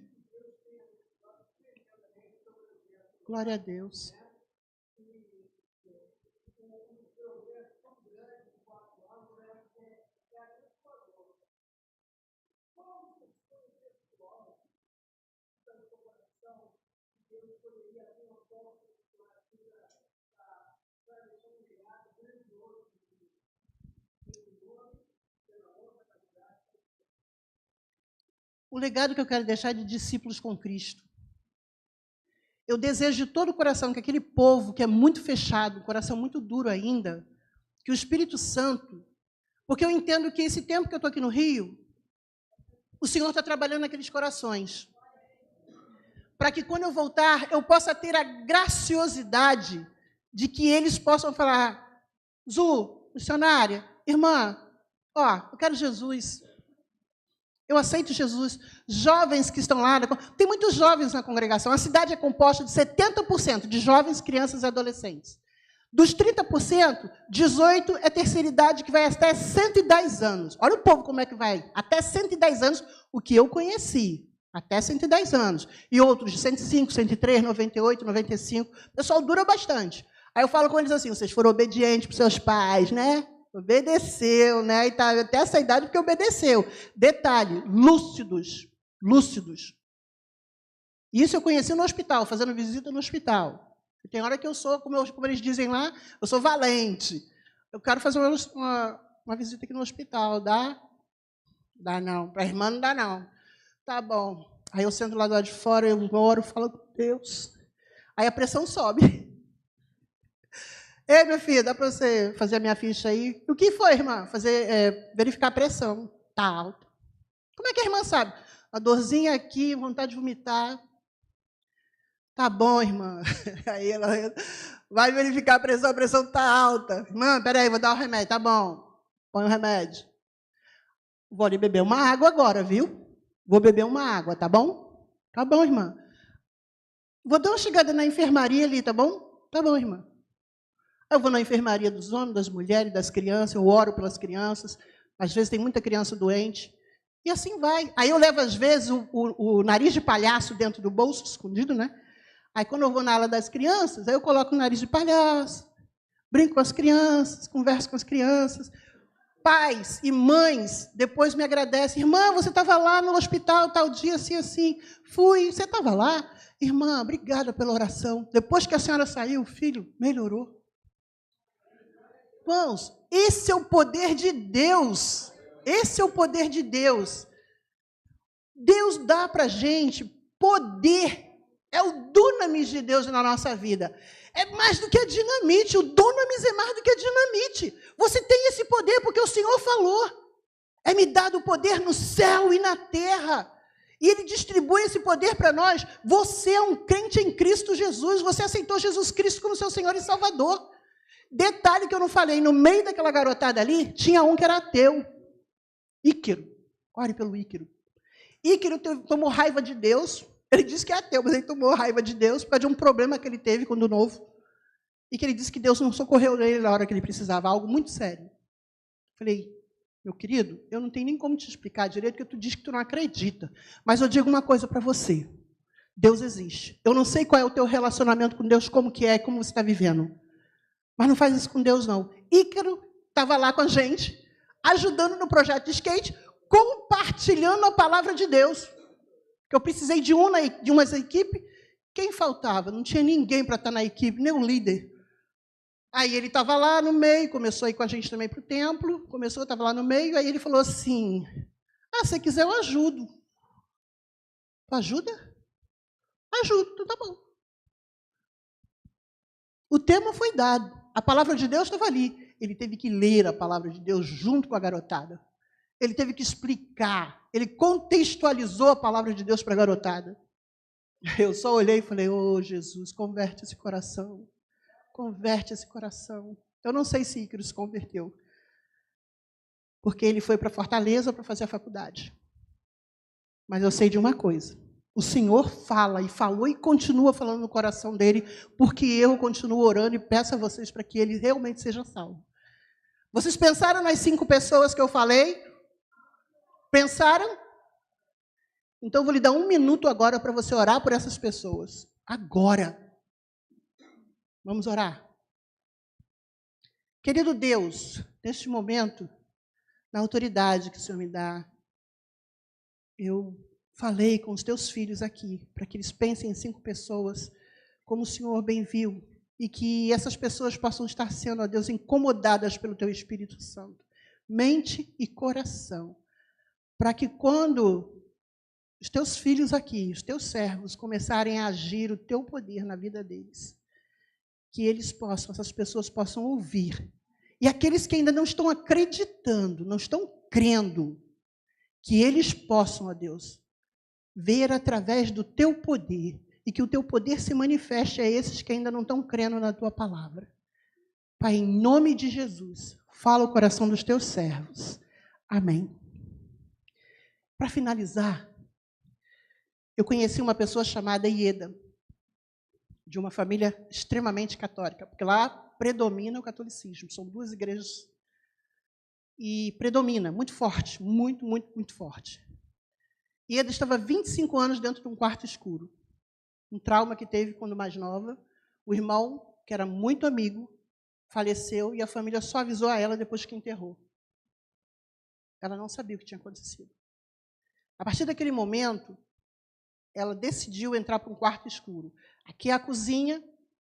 Glória a Deus. O legado que eu quero deixar é de discípulos com Cristo. Eu desejo de todo o coração que aquele povo que é muito fechado, coração muito duro ainda, que o Espírito Santo, porque eu entendo que esse tempo que eu estou aqui no Rio, o Senhor está trabalhando naqueles corações. Para que quando eu voltar, eu possa ter a graciosidade de que eles possam falar, Zu, missionária, irmã, ó, eu quero Jesus. Eu aceito Jesus. Jovens que estão lá, tem muitos jovens na congregação. A cidade é composta de 70% de jovens, crianças e adolescentes. Dos 30%, 18% é terceira idade, que vai até 110 anos. Olha o povo como é que vai. Até 110 anos, o que eu conheci. Até 110 anos. E outros de 105, 103, 98, 95. O pessoal dura bastante. Aí eu falo com eles assim, vocês foram obedientes para os seus pais, né? Obedeceu, né? E tá até essa idade porque obedeceu. Detalhe, lúcidos. Isso eu conheci no hospital, fazendo visita no hospital. E tem hora que eu sou, como eles dizem lá, eu sou valente. Eu quero fazer uma visita aqui no hospital, dá? Dá não. Para a irmã não dá não. Tá bom. Aí eu sento lá do lado de fora, eu oro, falo com Deus. Aí a pressão sobe. Ei, minha filha, dá para você fazer a minha ficha aí? O que foi, irmã? Verificar a pressão. Tá alta. Como é que a irmã sabe? A dorzinha aqui, vontade de vomitar. Tá bom, irmã. Aí ela vai verificar a pressão está alta. Irmã, peraí, vou dar o remédio, tá bom. Põe o remédio. Vou ali beber uma água agora, viu? Vou beber uma água, tá bom? Tá bom, irmã. Vou dar uma chegada na enfermaria ali, tá bom? Tá bom, irmã. Eu vou na enfermaria dos homens, das mulheres, das crianças, eu oro pelas crianças. Às vezes tem muita criança doente. E assim vai. Aí eu levo, às vezes, o nariz de palhaço dentro do bolso, escondido, né? Aí, quando eu vou na ala das crianças, aí eu coloco o nariz de palhaço, brinco com as crianças, converso com as crianças. Pais e mães depois me agradecem. Irmã, você estava lá no hospital tal dia, assim, assim. Fui. Você estava lá? Irmã, obrigada pela oração. Depois que a senhora saiu, o filho melhorou. Irmãos, esse é o poder de Deus. Esse é o poder de Deus. Deus dá para a gente poder. É o dunamis de Deus na nossa vida. É mais do que a dinamite. O dunamis é mais do que a dinamite. Você tem esse poder porque o Senhor falou. É me dado o poder no céu e na terra. E Ele distribui esse poder para nós. Você é um crente em Cristo Jesus. Você aceitou Jesus Cristo como seu Senhor e Salvador. Detalhe que eu não falei. No meio daquela garotada ali, tinha um que era ateu. Íquero. Ore pelo Íquero. Íquero tomou raiva de Deus. Ele disse que é ateu, mas ele tomou raiva de Deus por causa de um problema que ele teve quando novo. E que ele disse que Deus não socorreu ele na hora que ele precisava, algo muito sério. Falei, meu querido, eu não tenho nem como te explicar direito, porque tu diz que tu não acredita. Mas eu digo uma coisa para você. Deus existe. Eu não sei qual é o teu relacionamento com Deus, como que é, como você está vivendo. Mas não faz isso com Deus, não. Ícaro estava lá com a gente, ajudando no projeto de skate, compartilhando a palavra de Deus. Que eu precisei de umas equipes. Quem faltava? Não tinha ninguém para estar na equipe, nem o líder. Aí ele estava lá no meio, começou a ir com a gente também para o templo, estava lá no meio, aí ele falou assim, se você quiser eu ajudo. Tu ajuda? Ajudo, então tá bom. O tema foi dado, a palavra de Deus estava ali. Ele teve que ler a palavra de Deus junto com a garotada. Ele teve que explicar, ele contextualizou a palavra de Deus para a garotada. Eu só olhei e falei, Jesus, converte esse coração. Converte esse coração. Eu não sei se Ícaro se converteu, porque ele foi para Fortaleza para fazer a faculdade. Mas eu sei de uma coisa, o Senhor fala e falou e continua falando no coração dele, porque eu continuo orando e peço a vocês para que ele realmente seja salvo. Vocês pensaram nas 5 pessoas que eu falei? Pensaram? Então, eu vou lhe dar 1 minuto agora para você orar por essas pessoas. Agora. Vamos orar. Querido Deus, neste momento, na autoridade que o Senhor me dá, eu falei com os teus filhos aqui, para que eles pensem em 5 pessoas, como o Senhor bem viu, e que essas pessoas possam estar sendo, ó Deus, incomodadas pelo teu Espírito Santo. Mente e coração. Para que quando os teus filhos aqui, os teus servos, começarem a agir o teu poder na vida deles, que eles possam, essas pessoas possam ouvir. E aqueles que ainda não estão acreditando, não estão crendo, que eles possam, ó Deus, ver através do teu poder, e que o teu poder se manifeste a esses que ainda não estão crendo na tua palavra. Pai, em nome de Jesus, fala o coração dos teus servos. Amém. Para finalizar, eu conheci uma pessoa chamada Ieda, de uma família extremamente católica, porque lá predomina o catolicismo, são 2 igrejas, e predomina, muito forte, muito, muito, muito forte. Ieda estava 25 anos dentro de um quarto escuro, um trauma que teve quando mais nova, o irmão, que era muito amigo, faleceu, e a família só avisou a ela depois que enterrou. Ela não sabia o que tinha acontecido. A partir daquele momento, ela decidiu entrar para um quarto escuro. Aqui é a cozinha,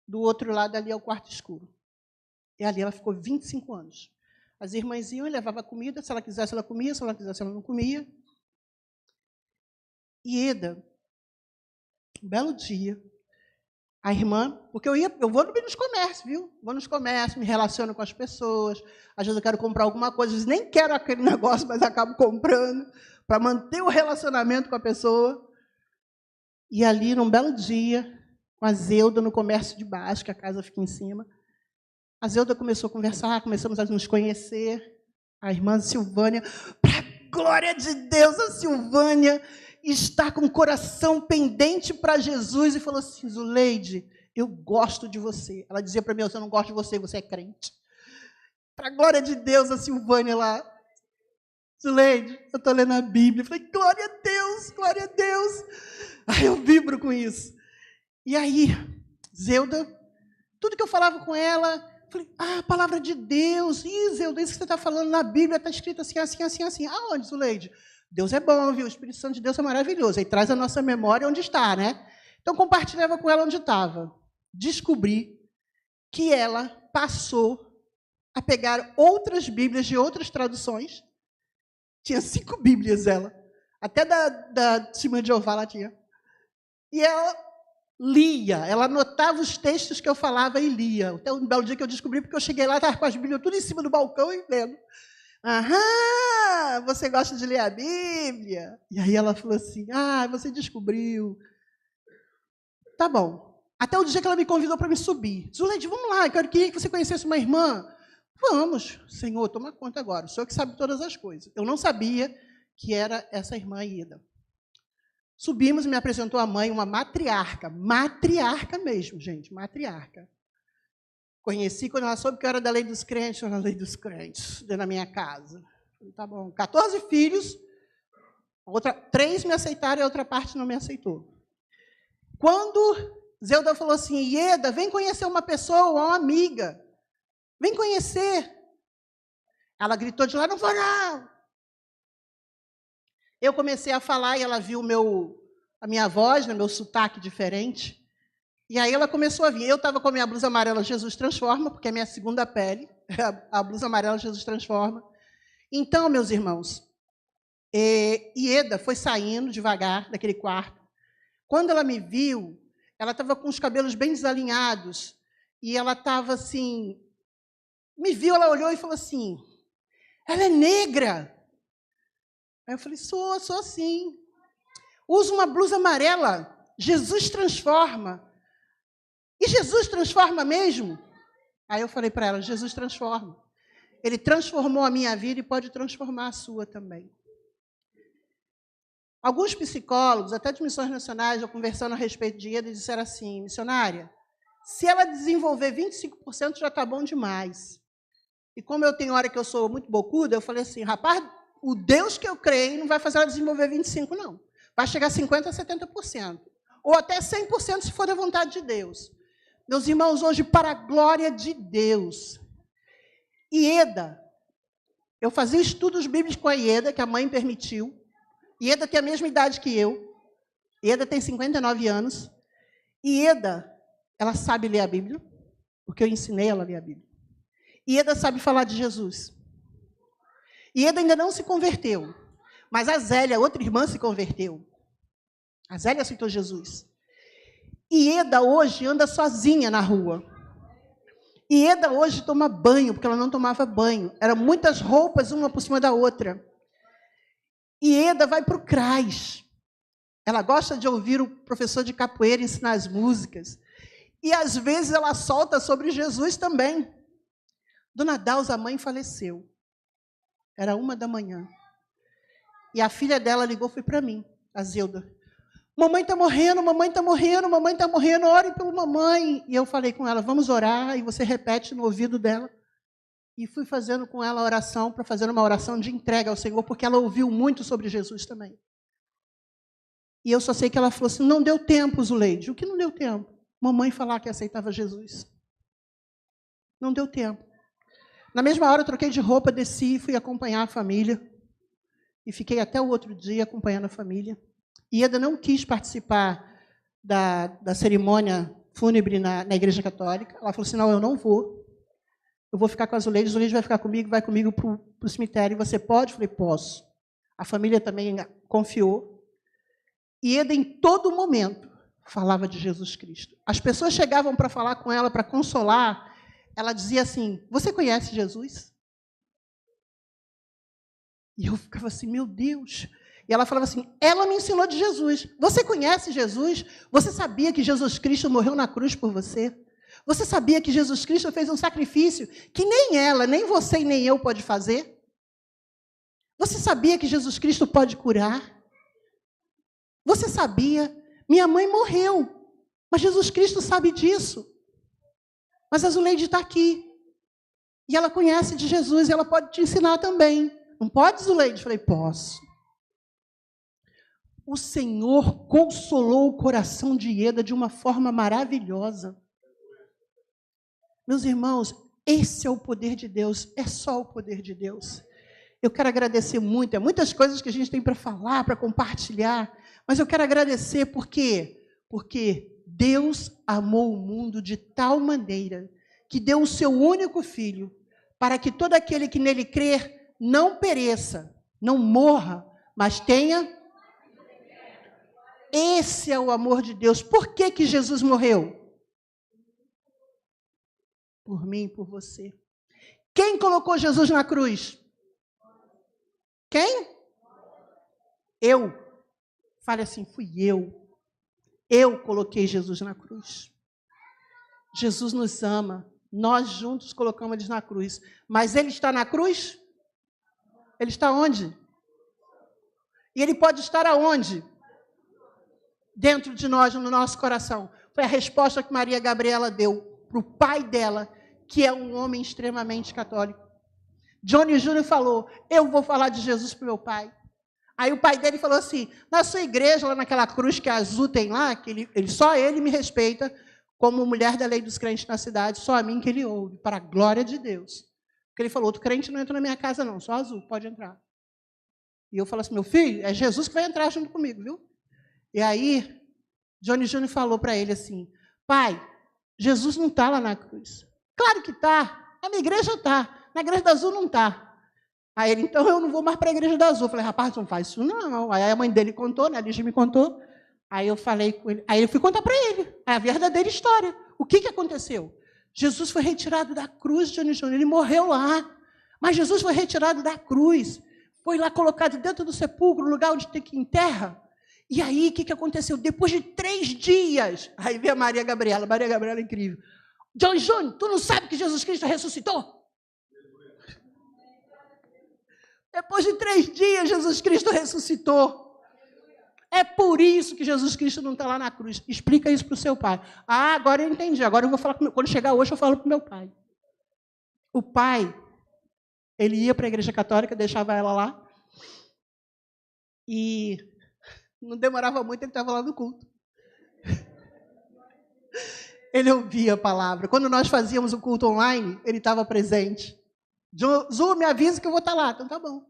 do outro lado ali é o quarto escuro. E ali ela ficou 25 anos. As irmãs iam e levavam comida, se ela quisesse ela comia, se ela não quisesse ela não comia. E Ieda, um belo dia, a irmã, porque eu vou nos comércios, viu? Vou nos comércios, me relaciono com as pessoas, às vezes eu quero comprar alguma coisa, às vezes nem quero aquele negócio, mas acabo comprando, para manter o relacionamento com a pessoa. E ali, num belo dia, com a Zeuda no comércio de baixo, que a casa fica em cima. A Zeuda começou a conversar, começamos a nos conhecer. A irmã Silvânia, para a glória de Deus, a Silvânia está com o coração pendente para Jesus e falou assim: Zuleide, eu gosto de você. Ela dizia para mim: eu não gosto de você, você é crente. Para a glória de Deus, a Silvânia lá, Zuleide, eu estou lendo a Bíblia. Eu falei: glória a Deus, glória a Deus. Ai, eu vibro com isso. E aí, Zeuda, tudo que eu falava com ela, falei: a palavra de Deus. Ih, Zeuda, isso que você está falando na Bíblia está escrito assim, assim, assim, assim. Aonde, Zuleide? Deus é bom, viu? O Espírito Santo de Deus é maravilhoso. Aí traz a nossa memória onde está, né? Então, compartilhava com ela onde estava. Descobri que ela passou a pegar outras Bíblias de outras traduções. Tinha 5 Bíblias, ela. Até da Testemunha de Jeová ela tinha. E ela lia, ela anotava os textos que eu falava e lia. Até um belo dia que eu descobri, porque eu cheguei lá, estava com as Bíblias tudo em cima do balcão e lendo. Aham, você gosta de ler a Bíblia? E aí ela falou assim: ah, você descobriu. Tá bom. Até o dia que ela me convidou para me subir. Zuleide, vamos lá, eu queria que você conhecesse uma irmã. Vamos, Senhor, toma conta agora. O Senhor que sabe todas as coisas. Eu não sabia que era essa irmã Ieda. Subimos e me apresentou a mãe, uma matriarca. Matriarca mesmo, gente, matriarca. Conheci quando ela soube que eu era da lei dos crentes, ou na lei dos crentes, dentro da minha casa. Tá bom, 14 filhos, 3 me aceitaram e a outra parte não me aceitou. Quando Zeuda falou assim: Ieda, vem conhecer uma pessoa, uma amiga. Vem conhecer. Ela gritou de lá: não vou não. Eu comecei a falar e ela viu a minha voz, meu sotaque diferente. E aí ela começou a vir. Eu estava com a minha blusa amarela Jesus Transforma, porque é a minha segunda pele. A blusa amarela Jesus Transforma. Então, meus irmãos, Ieda foi saindo devagar daquele quarto. Quando ela me viu, ela estava com os cabelos bem desalinhados. E ela estava assim... Me viu, ela olhou e falou assim: ela é negra. Aí eu falei: sou sim. Uso uma blusa amarela. Jesus transforma. E Jesus transforma mesmo? Aí eu falei para ela: Jesus transforma. Ele transformou a minha vida e pode transformar a sua também. Alguns psicólogos, até de missões nacionais, eu conversando a respeito de Ieda, disseram assim: missionária, se ela desenvolver 25% já está bom demais. E como eu tenho hora que eu sou muito bocuda, eu falei assim: rapaz, o Deus que eu creio não vai fazer ela desenvolver 25%, não. Vai chegar a 50% a 70%. Ou até 100% se for da vontade de Deus. Meus irmãos, hoje, para a glória de Deus, Ieda, eu fazia estudos bíblicos com a Ieda, que a mãe permitiu. Ieda tem a mesma idade que eu. Ieda tem 59 anos. Ieda, ela sabe ler a Bíblia, porque eu ensinei ela a ler a Bíblia. Ieda sabe falar de Jesus. Ieda ainda não se converteu, mas a Zélia, outra irmã, se converteu. A Zélia aceitou Jesus. Ieda hoje anda sozinha na rua. Ieda hoje toma banho, porque ela não tomava banho. Eram muitas roupas, uma por cima da outra. Ieda vai para o CRAS. Ela gosta de ouvir o professor de capoeira ensinar as músicas. E, às vezes, ela solta sobre Jesus também. Dona Dalza, a mãe, faleceu. Era 1h. E a filha dela ligou, foi para mim, a Zeuda. Mamãe está morrendo, mamãe está morrendo, mamãe está morrendo, ore pela mamãe. E eu falei com ela: vamos orar, e você repete no ouvido dela. E fui fazendo com ela a oração, para fazer uma oração de entrega ao Senhor, porque ela ouviu muito sobre Jesus também. E eu só sei que ela falou assim: não deu tempo, Zuleide. O que não deu tempo? Mamãe falar que aceitava Jesus. Não deu tempo. Na mesma hora eu troquei de roupa, desci e fui acompanhar a família. E fiquei até o outro dia acompanhando a família. Ieda não quis participar da cerimônia fúnebre na Igreja Católica. Ela falou assim: não, eu não vou. Eu vou ficar com a Zuleide vai ficar comigo, vai comigo para o cemitério. Você pode? Eu falei: posso. A família também confiou. Ieda, em todo momento, falava de Jesus Cristo. As pessoas chegavam para falar com ela, para consolar. Ela dizia assim: você conhece Jesus? E eu ficava assim: meu Deus. E ela falava assim, ela me ensinou de Jesus. Você conhece Jesus? Você sabia que Jesus Cristo morreu na cruz por você? Você sabia que Jesus Cristo fez um sacrifício que nem ela, nem você e nem eu pode fazer? Você sabia que Jesus Cristo pode curar? Você sabia? Minha mãe morreu, mas Jesus Cristo sabe disso. Mas a Zuleide está aqui. E ela conhece de Jesus e ela pode te ensinar também. Não pode, Zuleide? Eu falei, posso. O Senhor consolou o coração de Ieda de uma forma maravilhosa. Meus irmãos, esse é o poder de Deus, é só o poder de Deus. Eu quero agradecer muito, muitas coisas que a gente tem para falar, para compartilhar, mas eu quero agradecer por quê? Porque Deus amou o mundo de tal maneira que deu o seu único filho, para que todo aquele que nele crer não pereça, não morra, mas tenha... Esse é o amor de Deus. Por que que Jesus morreu? Por mim e por você. Quem colocou Jesus na cruz? Quem? Eu. Fale assim, fui eu. Eu coloquei Jesus na cruz. Jesus nos ama. Nós juntos colocamos ele na cruz. Mas ele está na cruz? Ele está onde? E ele pode estar aonde? Dentro de nós, no nosso coração. Foi a resposta que Maria Gabriela deu para o pai dela, que é um homem extremamente católico. Johnny Júnior falou, eu vou falar de Jesus para o meu pai. Aí o pai dele falou assim, na sua igreja, lá naquela cruz que a azul tem lá, que só ele me respeita, como mulher da lei dos crentes na cidade, só a mim que ele ouve, para a glória de Deus. Porque ele falou, outro crente não entra na minha casa não, só azul, pode entrar. E eu falo assim, meu filho, é Jesus que vai entrar junto comigo, viu? E aí, Johnny Júnior falou para ele assim, pai, Jesus não está lá na cruz. Claro que está, na minha igreja está, na igreja da Azul não está. Aí ele, então eu não vou mais para a igreja da Azul. Eu falei, rapaz, não faz isso não. Aí a mãe dele contou, né, a Lígia me contou. Aí eu falei com ele, aí eu fui contar para ele a verdadeira história. O que aconteceu? Jesus foi retirado da cruz, Johnny Júnior, ele morreu lá. Mas Jesus foi retirado da cruz, foi lá colocado dentro do sepulcro, no lugar onde tem que enterra. E aí, o que aconteceu? Depois de 3 dias, aí veio a Maria Gabriela é incrível. John Júnior, tu não sabe que Jesus Cristo ressuscitou? Depois de 3 dias, Jesus Cristo ressuscitou. É por isso que Jesus Cristo não está lá na cruz. Explica isso para o seu pai. Ah, agora eu entendi. Agora eu vou falar, quando chegar hoje, eu falo para o meu pai. O pai, ele ia para a igreja católica, deixava ela lá, e não demorava muito, ele estava lá no culto. Ele ouvia a palavra. Quando nós fazíamos o culto online, ele estava presente. Zu, me avisa que eu vou estar lá. Então tá bom.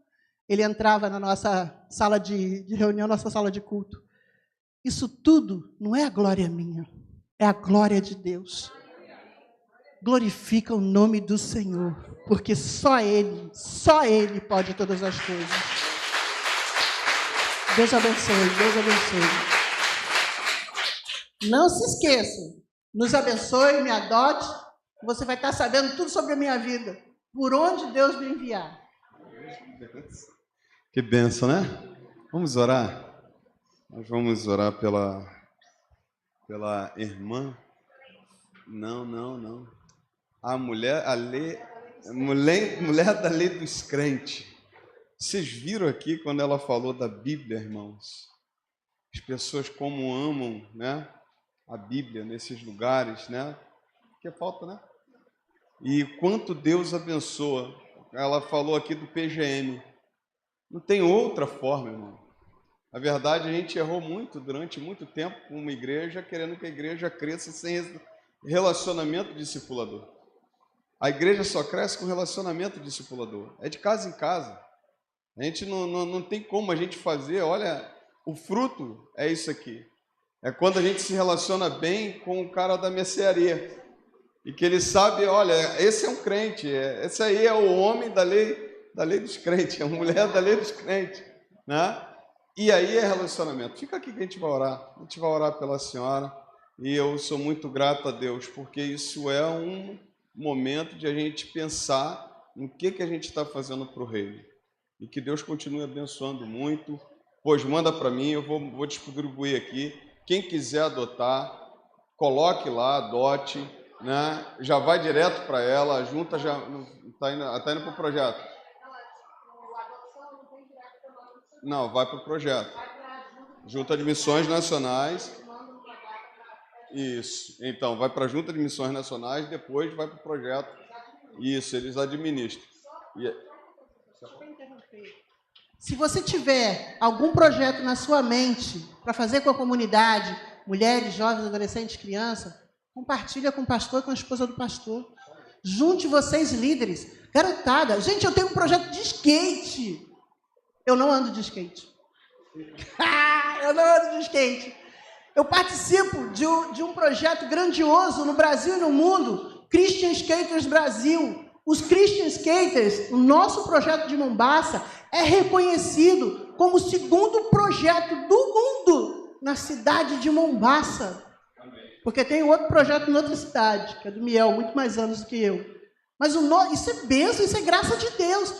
Ele entrava na nossa sala de reunião, nossa sala de culto. Isso tudo não é a glória minha, é a glória de Deus. Glorifica o nome do Senhor, porque só Ele pode todas as coisas. Deus abençoe, Deus abençoe. Não se esqueçam, nos abençoe, me adote, você vai estar sabendo tudo sobre a minha vida, por onde Deus me enviar. Que bênção, né? Vamos orar? Nós vamos orar pela irmã. Não. A mulher da lei dos crentes. Vocês viram aqui quando ela falou da Bíblia, irmãos? As pessoas como amam, né, a Bíblia nesses lugares, né? Que falta, né? E quanto Deus abençoa. Ela falou aqui do PGM. Não tem outra forma, irmão. Na verdade, a gente errou muito durante muito tempo com uma igreja, querendo que a igreja cresça sem relacionamento discipulador. A igreja só cresce com relacionamento discipulador. É de casa em casa. A gente não tem como a gente fazer, olha, o fruto é isso aqui. É quando a gente se relaciona bem com o cara da mercearia. E que ele sabe, olha, esse é um crente, esse aí é o homem da lei dos crentes, é a mulher da lei dos crentes, né? E aí é relacionamento. Fica aqui que a gente vai orar pela senhora, e eu sou muito grato a Deus, porque isso é um momento de a gente pensar no que a gente está fazendo para o reino, e que Deus continue abençoando muito Pois manda para mim, eu vou distribuir aqui. Quem quiser adotar, coloque lá, adote, né? Já vai direto para ela, a junta já está indo para o projeto. Não, vai para o projeto. Junta de Missões Nacionais. Isso. Então, vai para a Junta de Missões Nacionais, depois vai para o projeto. Isso, eles administram. Se você tiver algum projeto na sua mente para fazer com a comunidade, mulheres, jovens, adolescentes, crianças, compartilha com o pastor e com a esposa do pastor. Junte vocês líderes. Garotada, gente, eu tenho um projeto de skate. Eu não ando de skate. Eu não ando de skate. Eu participo de um projeto grandioso no Brasil e no mundo, Christian Skaters Brasil. Os Christian Skaters, o nosso projeto de Mombaça, é reconhecido como o segundo projeto do mundo na cidade de Mombaça. Porque tem outro projeto em outra cidade, que é do Miel, muito mais anos do que eu. Mas isso é bênção, isso é graça de Deus.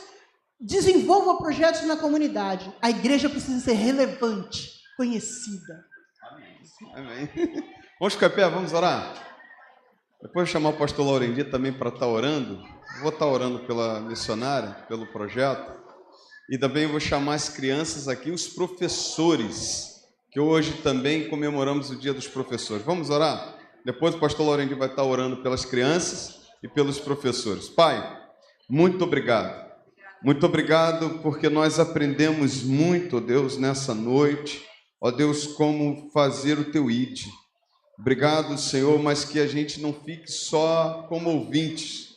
Desenvolva projetos na comunidade. A igreja precisa ser relevante, conhecida. Amém. Vamos ficar pé, vamos orar? Depois eu chamar o pastor Laurendi também para estar orando. Vou estar orando pela missionária, pelo projeto. E também vou chamar as crianças aqui, os professores, que hoje também comemoramos o Dia dos Professores. Vamos orar? Depois o pastor Laurendi vai estar orando pelas crianças e pelos professores. Pai, muito obrigado. Muito obrigado porque nós aprendemos muito, ó Deus, nessa noite. Ó Deus, como fazer o teu ID. Obrigado, Senhor, mas que a gente não fique só como ouvintes,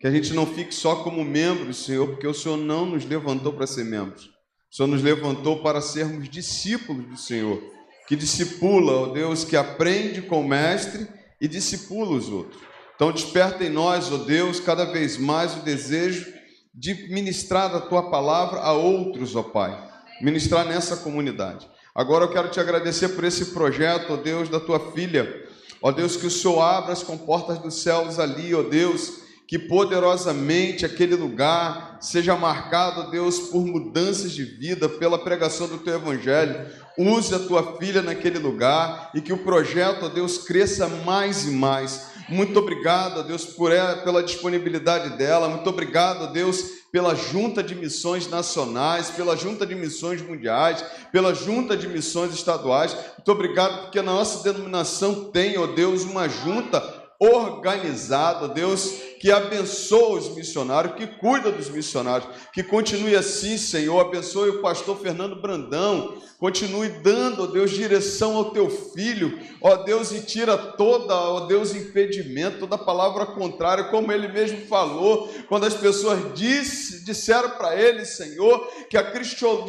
que a gente não fique só como membros, Senhor, porque o Senhor não nos levantou para ser membros. O Senhor nos levantou para sermos discípulos do Senhor, que discipula, ó Deus, que aprende com o Mestre e discipula os outros. Então, desperta em nós, ó Deus, cada vez mais o desejo de ministrar a Tua palavra a outros, ó Pai, ministrar nessa comunidade. Agora eu quero te agradecer por esse projeto, ó Deus, da tua filha. Ó Deus, que o Senhor abra as comportas dos céus ali, ó Deus, que poderosamente aquele lugar seja marcado, ó Deus, por mudanças de vida, pela pregação do teu evangelho. Use a tua filha naquele lugar e que o projeto, ó Deus, cresça mais e mais. Muito obrigado, ó Deus, pela disponibilidade dela. Muito obrigado, ó Deus, pela Junta de Missões Nacionais, pela Junta de Missões Mundiais, pela Junta de Missões Estaduais. Muito obrigado porque na nossa denominação tem, ó Deus, uma junta organizada, ó Deus, que abençoa os missionários, que cuida dos missionários, que continue assim, Senhor. Abençoe o pastor Fernando Brandão, continue dando, ó Deus, direção ao teu filho, ó Deus, e tira toda, ó Deus, impedimento, toda palavra contrária, como ele mesmo falou, quando as pessoas disseram para ele, Senhor, que a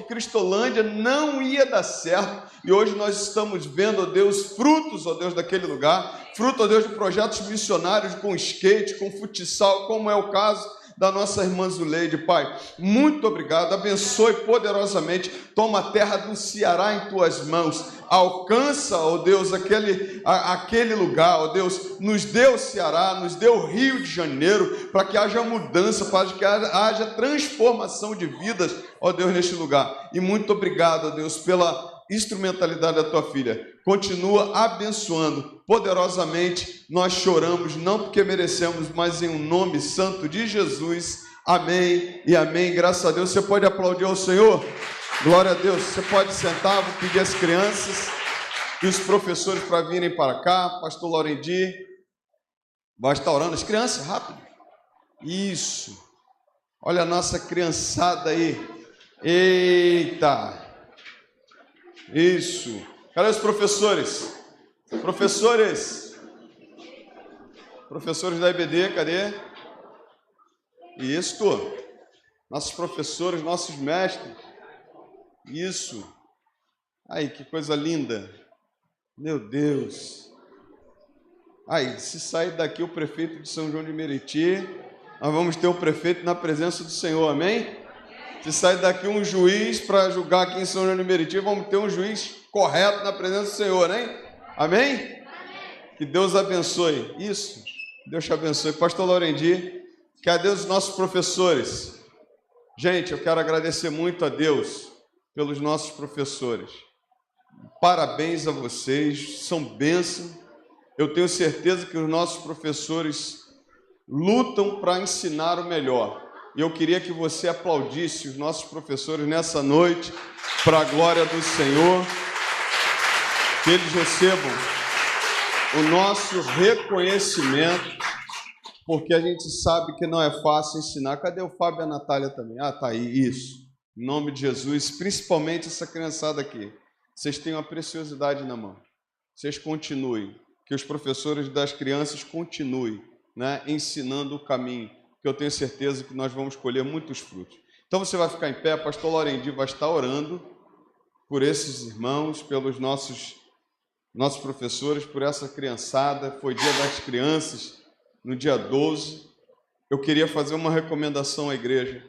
Cristolândia não ia dar certo, e hoje nós estamos vendo, ó Deus, frutos, ó Deus, daquele lugar, fruto, ó Deus, de projetos missionários com skate, com futsal, como é o caso da nossa irmã Zuleide. Pai, muito obrigado, abençoe poderosamente, toma a terra do Ceará em tuas mãos, alcança, ó Deus, aquele lugar, ó Deus, nos deu o Ceará, nos deu o Rio de Janeiro, para que haja mudança, para que haja transformação de vidas, ó Deus, neste lugar. E muito obrigado, ó Deus, pela instrumentalidade da tua filha. Continua abençoando poderosamente. Nós choramos, não porque merecemos, mas em um nome santo de Jesus. Amém e amém. Graças a Deus. Você pode aplaudir ao Senhor? Glória a Deus. Você pode sentar. Vou pedir às crianças e os professores para virem para cá. Pastor Laurendi vai estar orando. As crianças, rápido. Isso. Olha a nossa criançada aí. Eita. Isso. Cadê os professores? Professores da IBD, cadê? Isso. Nossos professores, nossos mestres. Isso. Aí, que coisa linda. Meu Deus. Aí, se sair daqui o prefeito de São João de Meriti, nós vamos ter o prefeito na presença do Senhor, amém? Se sair daqui um juiz para julgar aqui em São João de Meriti, vamos ter um juiz correto na presença do Senhor, hein? Amém? Amém. Que Deus abençoe. Isso. Deus te abençoe. Pastor Laurendi, que a Deus os nossos professores. Gente, eu quero agradecer muito a Deus pelos nossos professores. Parabéns a vocês, são bênção. Eu tenho certeza que os nossos professores lutam para ensinar o melhor. E eu queria que você aplaudisse os nossos professores nessa noite, para a glória do Senhor, que eles recebam o nosso reconhecimento, porque a gente sabe que não é fácil ensinar. Cadê o Fábio e a Natália também? Ah, tá aí, isso. Em nome de Jesus, principalmente essa criançada aqui. Vocês têm uma preciosidade na mão. Vocês continuem, que os professores das crianças continuem, né, ensinando o caminho, que eu tenho certeza que nós vamos colher muitos frutos. Então você vai ficar em pé, pastor Lorendi vai estar orando por esses irmãos, pelos nossos professores, por essa criançada. Foi dia das crianças, no dia 12. Eu queria fazer uma recomendação à igreja.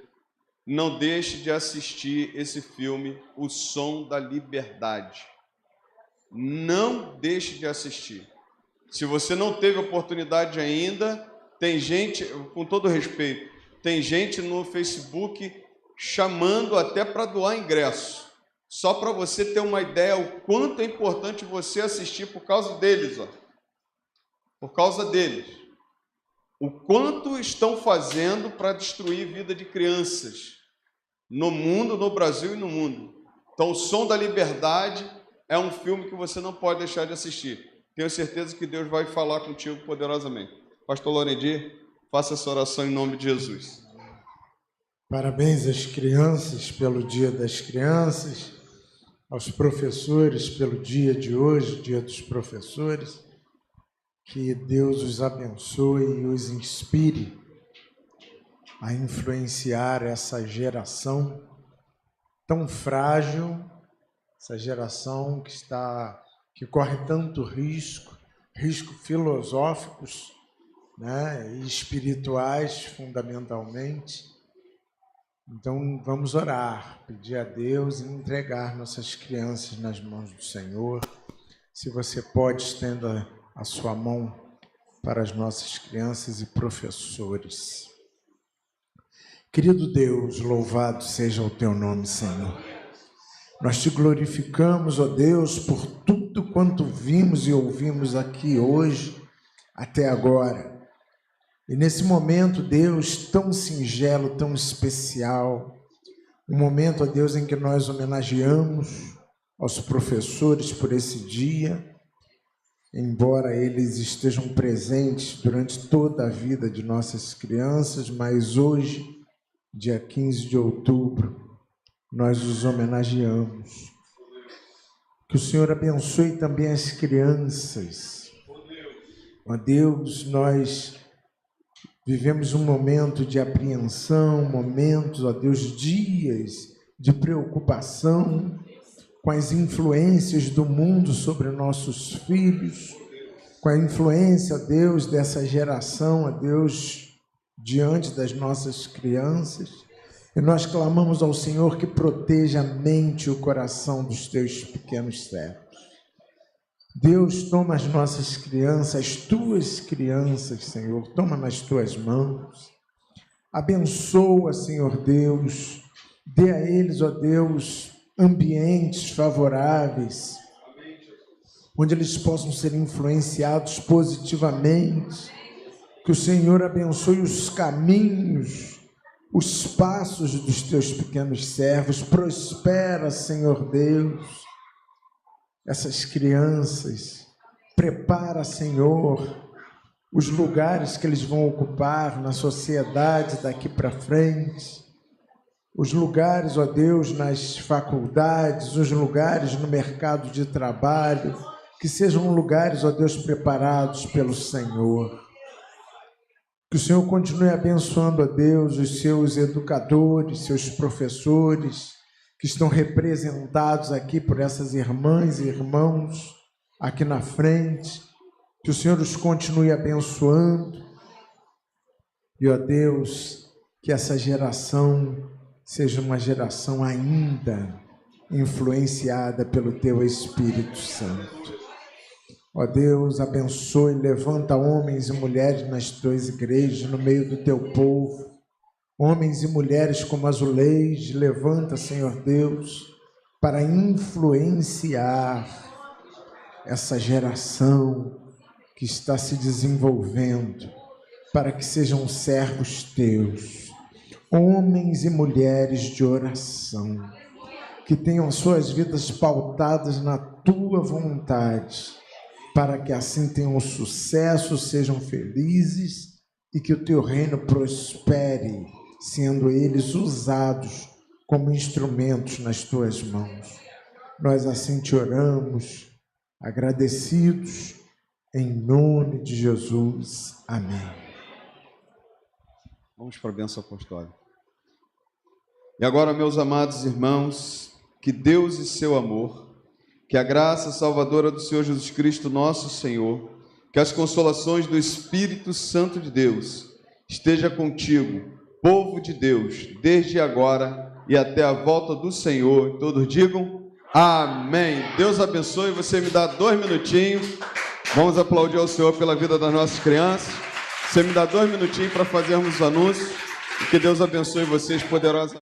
Não deixe de assistir esse filme, O Som da Liberdade. Não deixe de assistir. Se você não teve oportunidade ainda, tem gente, com todo respeito, tem gente no Facebook chamando até para doar ingresso. Só para você ter uma ideia o quanto é importante você assistir por causa deles, ó. Por causa deles. O quanto estão fazendo para destruir a vida de crianças no mundo, no Brasil e no mundo. Então, O Som da Liberdade é um filme que você não pode deixar de assistir. Tenho certeza que Deus vai falar contigo poderosamente. Pastor Lorendi, faça essa oração em nome de Jesus. Parabéns às crianças pelo Dia das Crianças, aos professores pelo dia de hoje, Dia dos Professores. Que Deus os abençoe e os inspire a influenciar essa geração tão frágil, essa geração que corre tanto risco filosóficos, né, e espirituais, fundamentalmente. Então, vamos orar, pedir a Deus e entregar nossas crianças nas mãos do Senhor. Se você pode, estenda a sua mão para as nossas crianças e professores. Querido Deus, louvado seja o teu nome, Senhor. Nós te glorificamos, ó Deus, por tudo quanto vimos e ouvimos aqui hoje, até agora. E nesse momento, Deus, tão singelo, tão especial, um momento, ó Deus, em que nós homenageamos aos professores por esse dia, embora eles estejam presentes durante toda a vida de nossas crianças, mas hoje, dia 15 de outubro, nós os homenageamos. Que o Senhor abençoe também as crianças. Ó Deus, nós vivemos um momento de apreensão, momentos, ó Deus, dias de preocupação com as influências do mundo sobre nossos filhos, com a influência, ó Deus, dessa geração, ó Deus, diante das nossas crianças. E nós clamamos ao Senhor que proteja a mente e o coração dos teus pequenos servos. Deus, toma as nossas crianças, as tuas crianças, Senhor, toma nas tuas mãos. Abençoa, Senhor Deus, dê a eles, ó Deus, ambientes favoráveis, onde eles possam ser influenciados positivamente. Que o Senhor abençoe os caminhos, os passos dos teus pequenos servos. Prospera, Senhor Deus, essas crianças. Prepara, Senhor, os lugares que eles vão ocupar na sociedade daqui para frente. Os lugares, ó Deus, nas faculdades, os lugares no mercado de trabalho, que sejam lugares, ó Deus, preparados pelo Senhor. Que o Senhor continue abençoando, ó Deus, os seus educadores, seus professores, que estão representados aqui por essas irmãs e irmãos aqui na frente. Que o Senhor os continue abençoando. E, ó Deus, que essa geração seja uma geração ainda influenciada pelo teu Espírito Santo. Ó Deus, abençoe, levanta homens e mulheres nas tuas igrejas, no meio do teu povo. Homens e mulheres como azulejo, levanta, Senhor Deus, para influenciar essa geração que está se desenvolvendo, para que sejam servos teus, homens e mulheres de oração, que tenham suas vidas pautadas na tua vontade, para que assim tenham sucesso, sejam felizes e que o teu reino prospere, sendo eles usados como instrumentos nas tuas mãos. Nós assim te oramos, agradecidos, em nome de Jesus. Amém. Vamos para a bênção apostólica. E agora, meus amados irmãos, que Deus e seu amor, que a graça salvadora do Senhor Jesus Cristo, nosso Senhor, que as consolações do Espírito Santo de Deus esteja contigo, povo de Deus, desde agora e até a volta do Senhor. Todos digam amém. Deus abençoe. Você me dá 2 minutinhos. Vamos aplaudir ao Senhor pela vida das nossas crianças. Você me dá 2 minutinhos para fazermos os anúncios. E que Deus abençoe vocês poderosamente.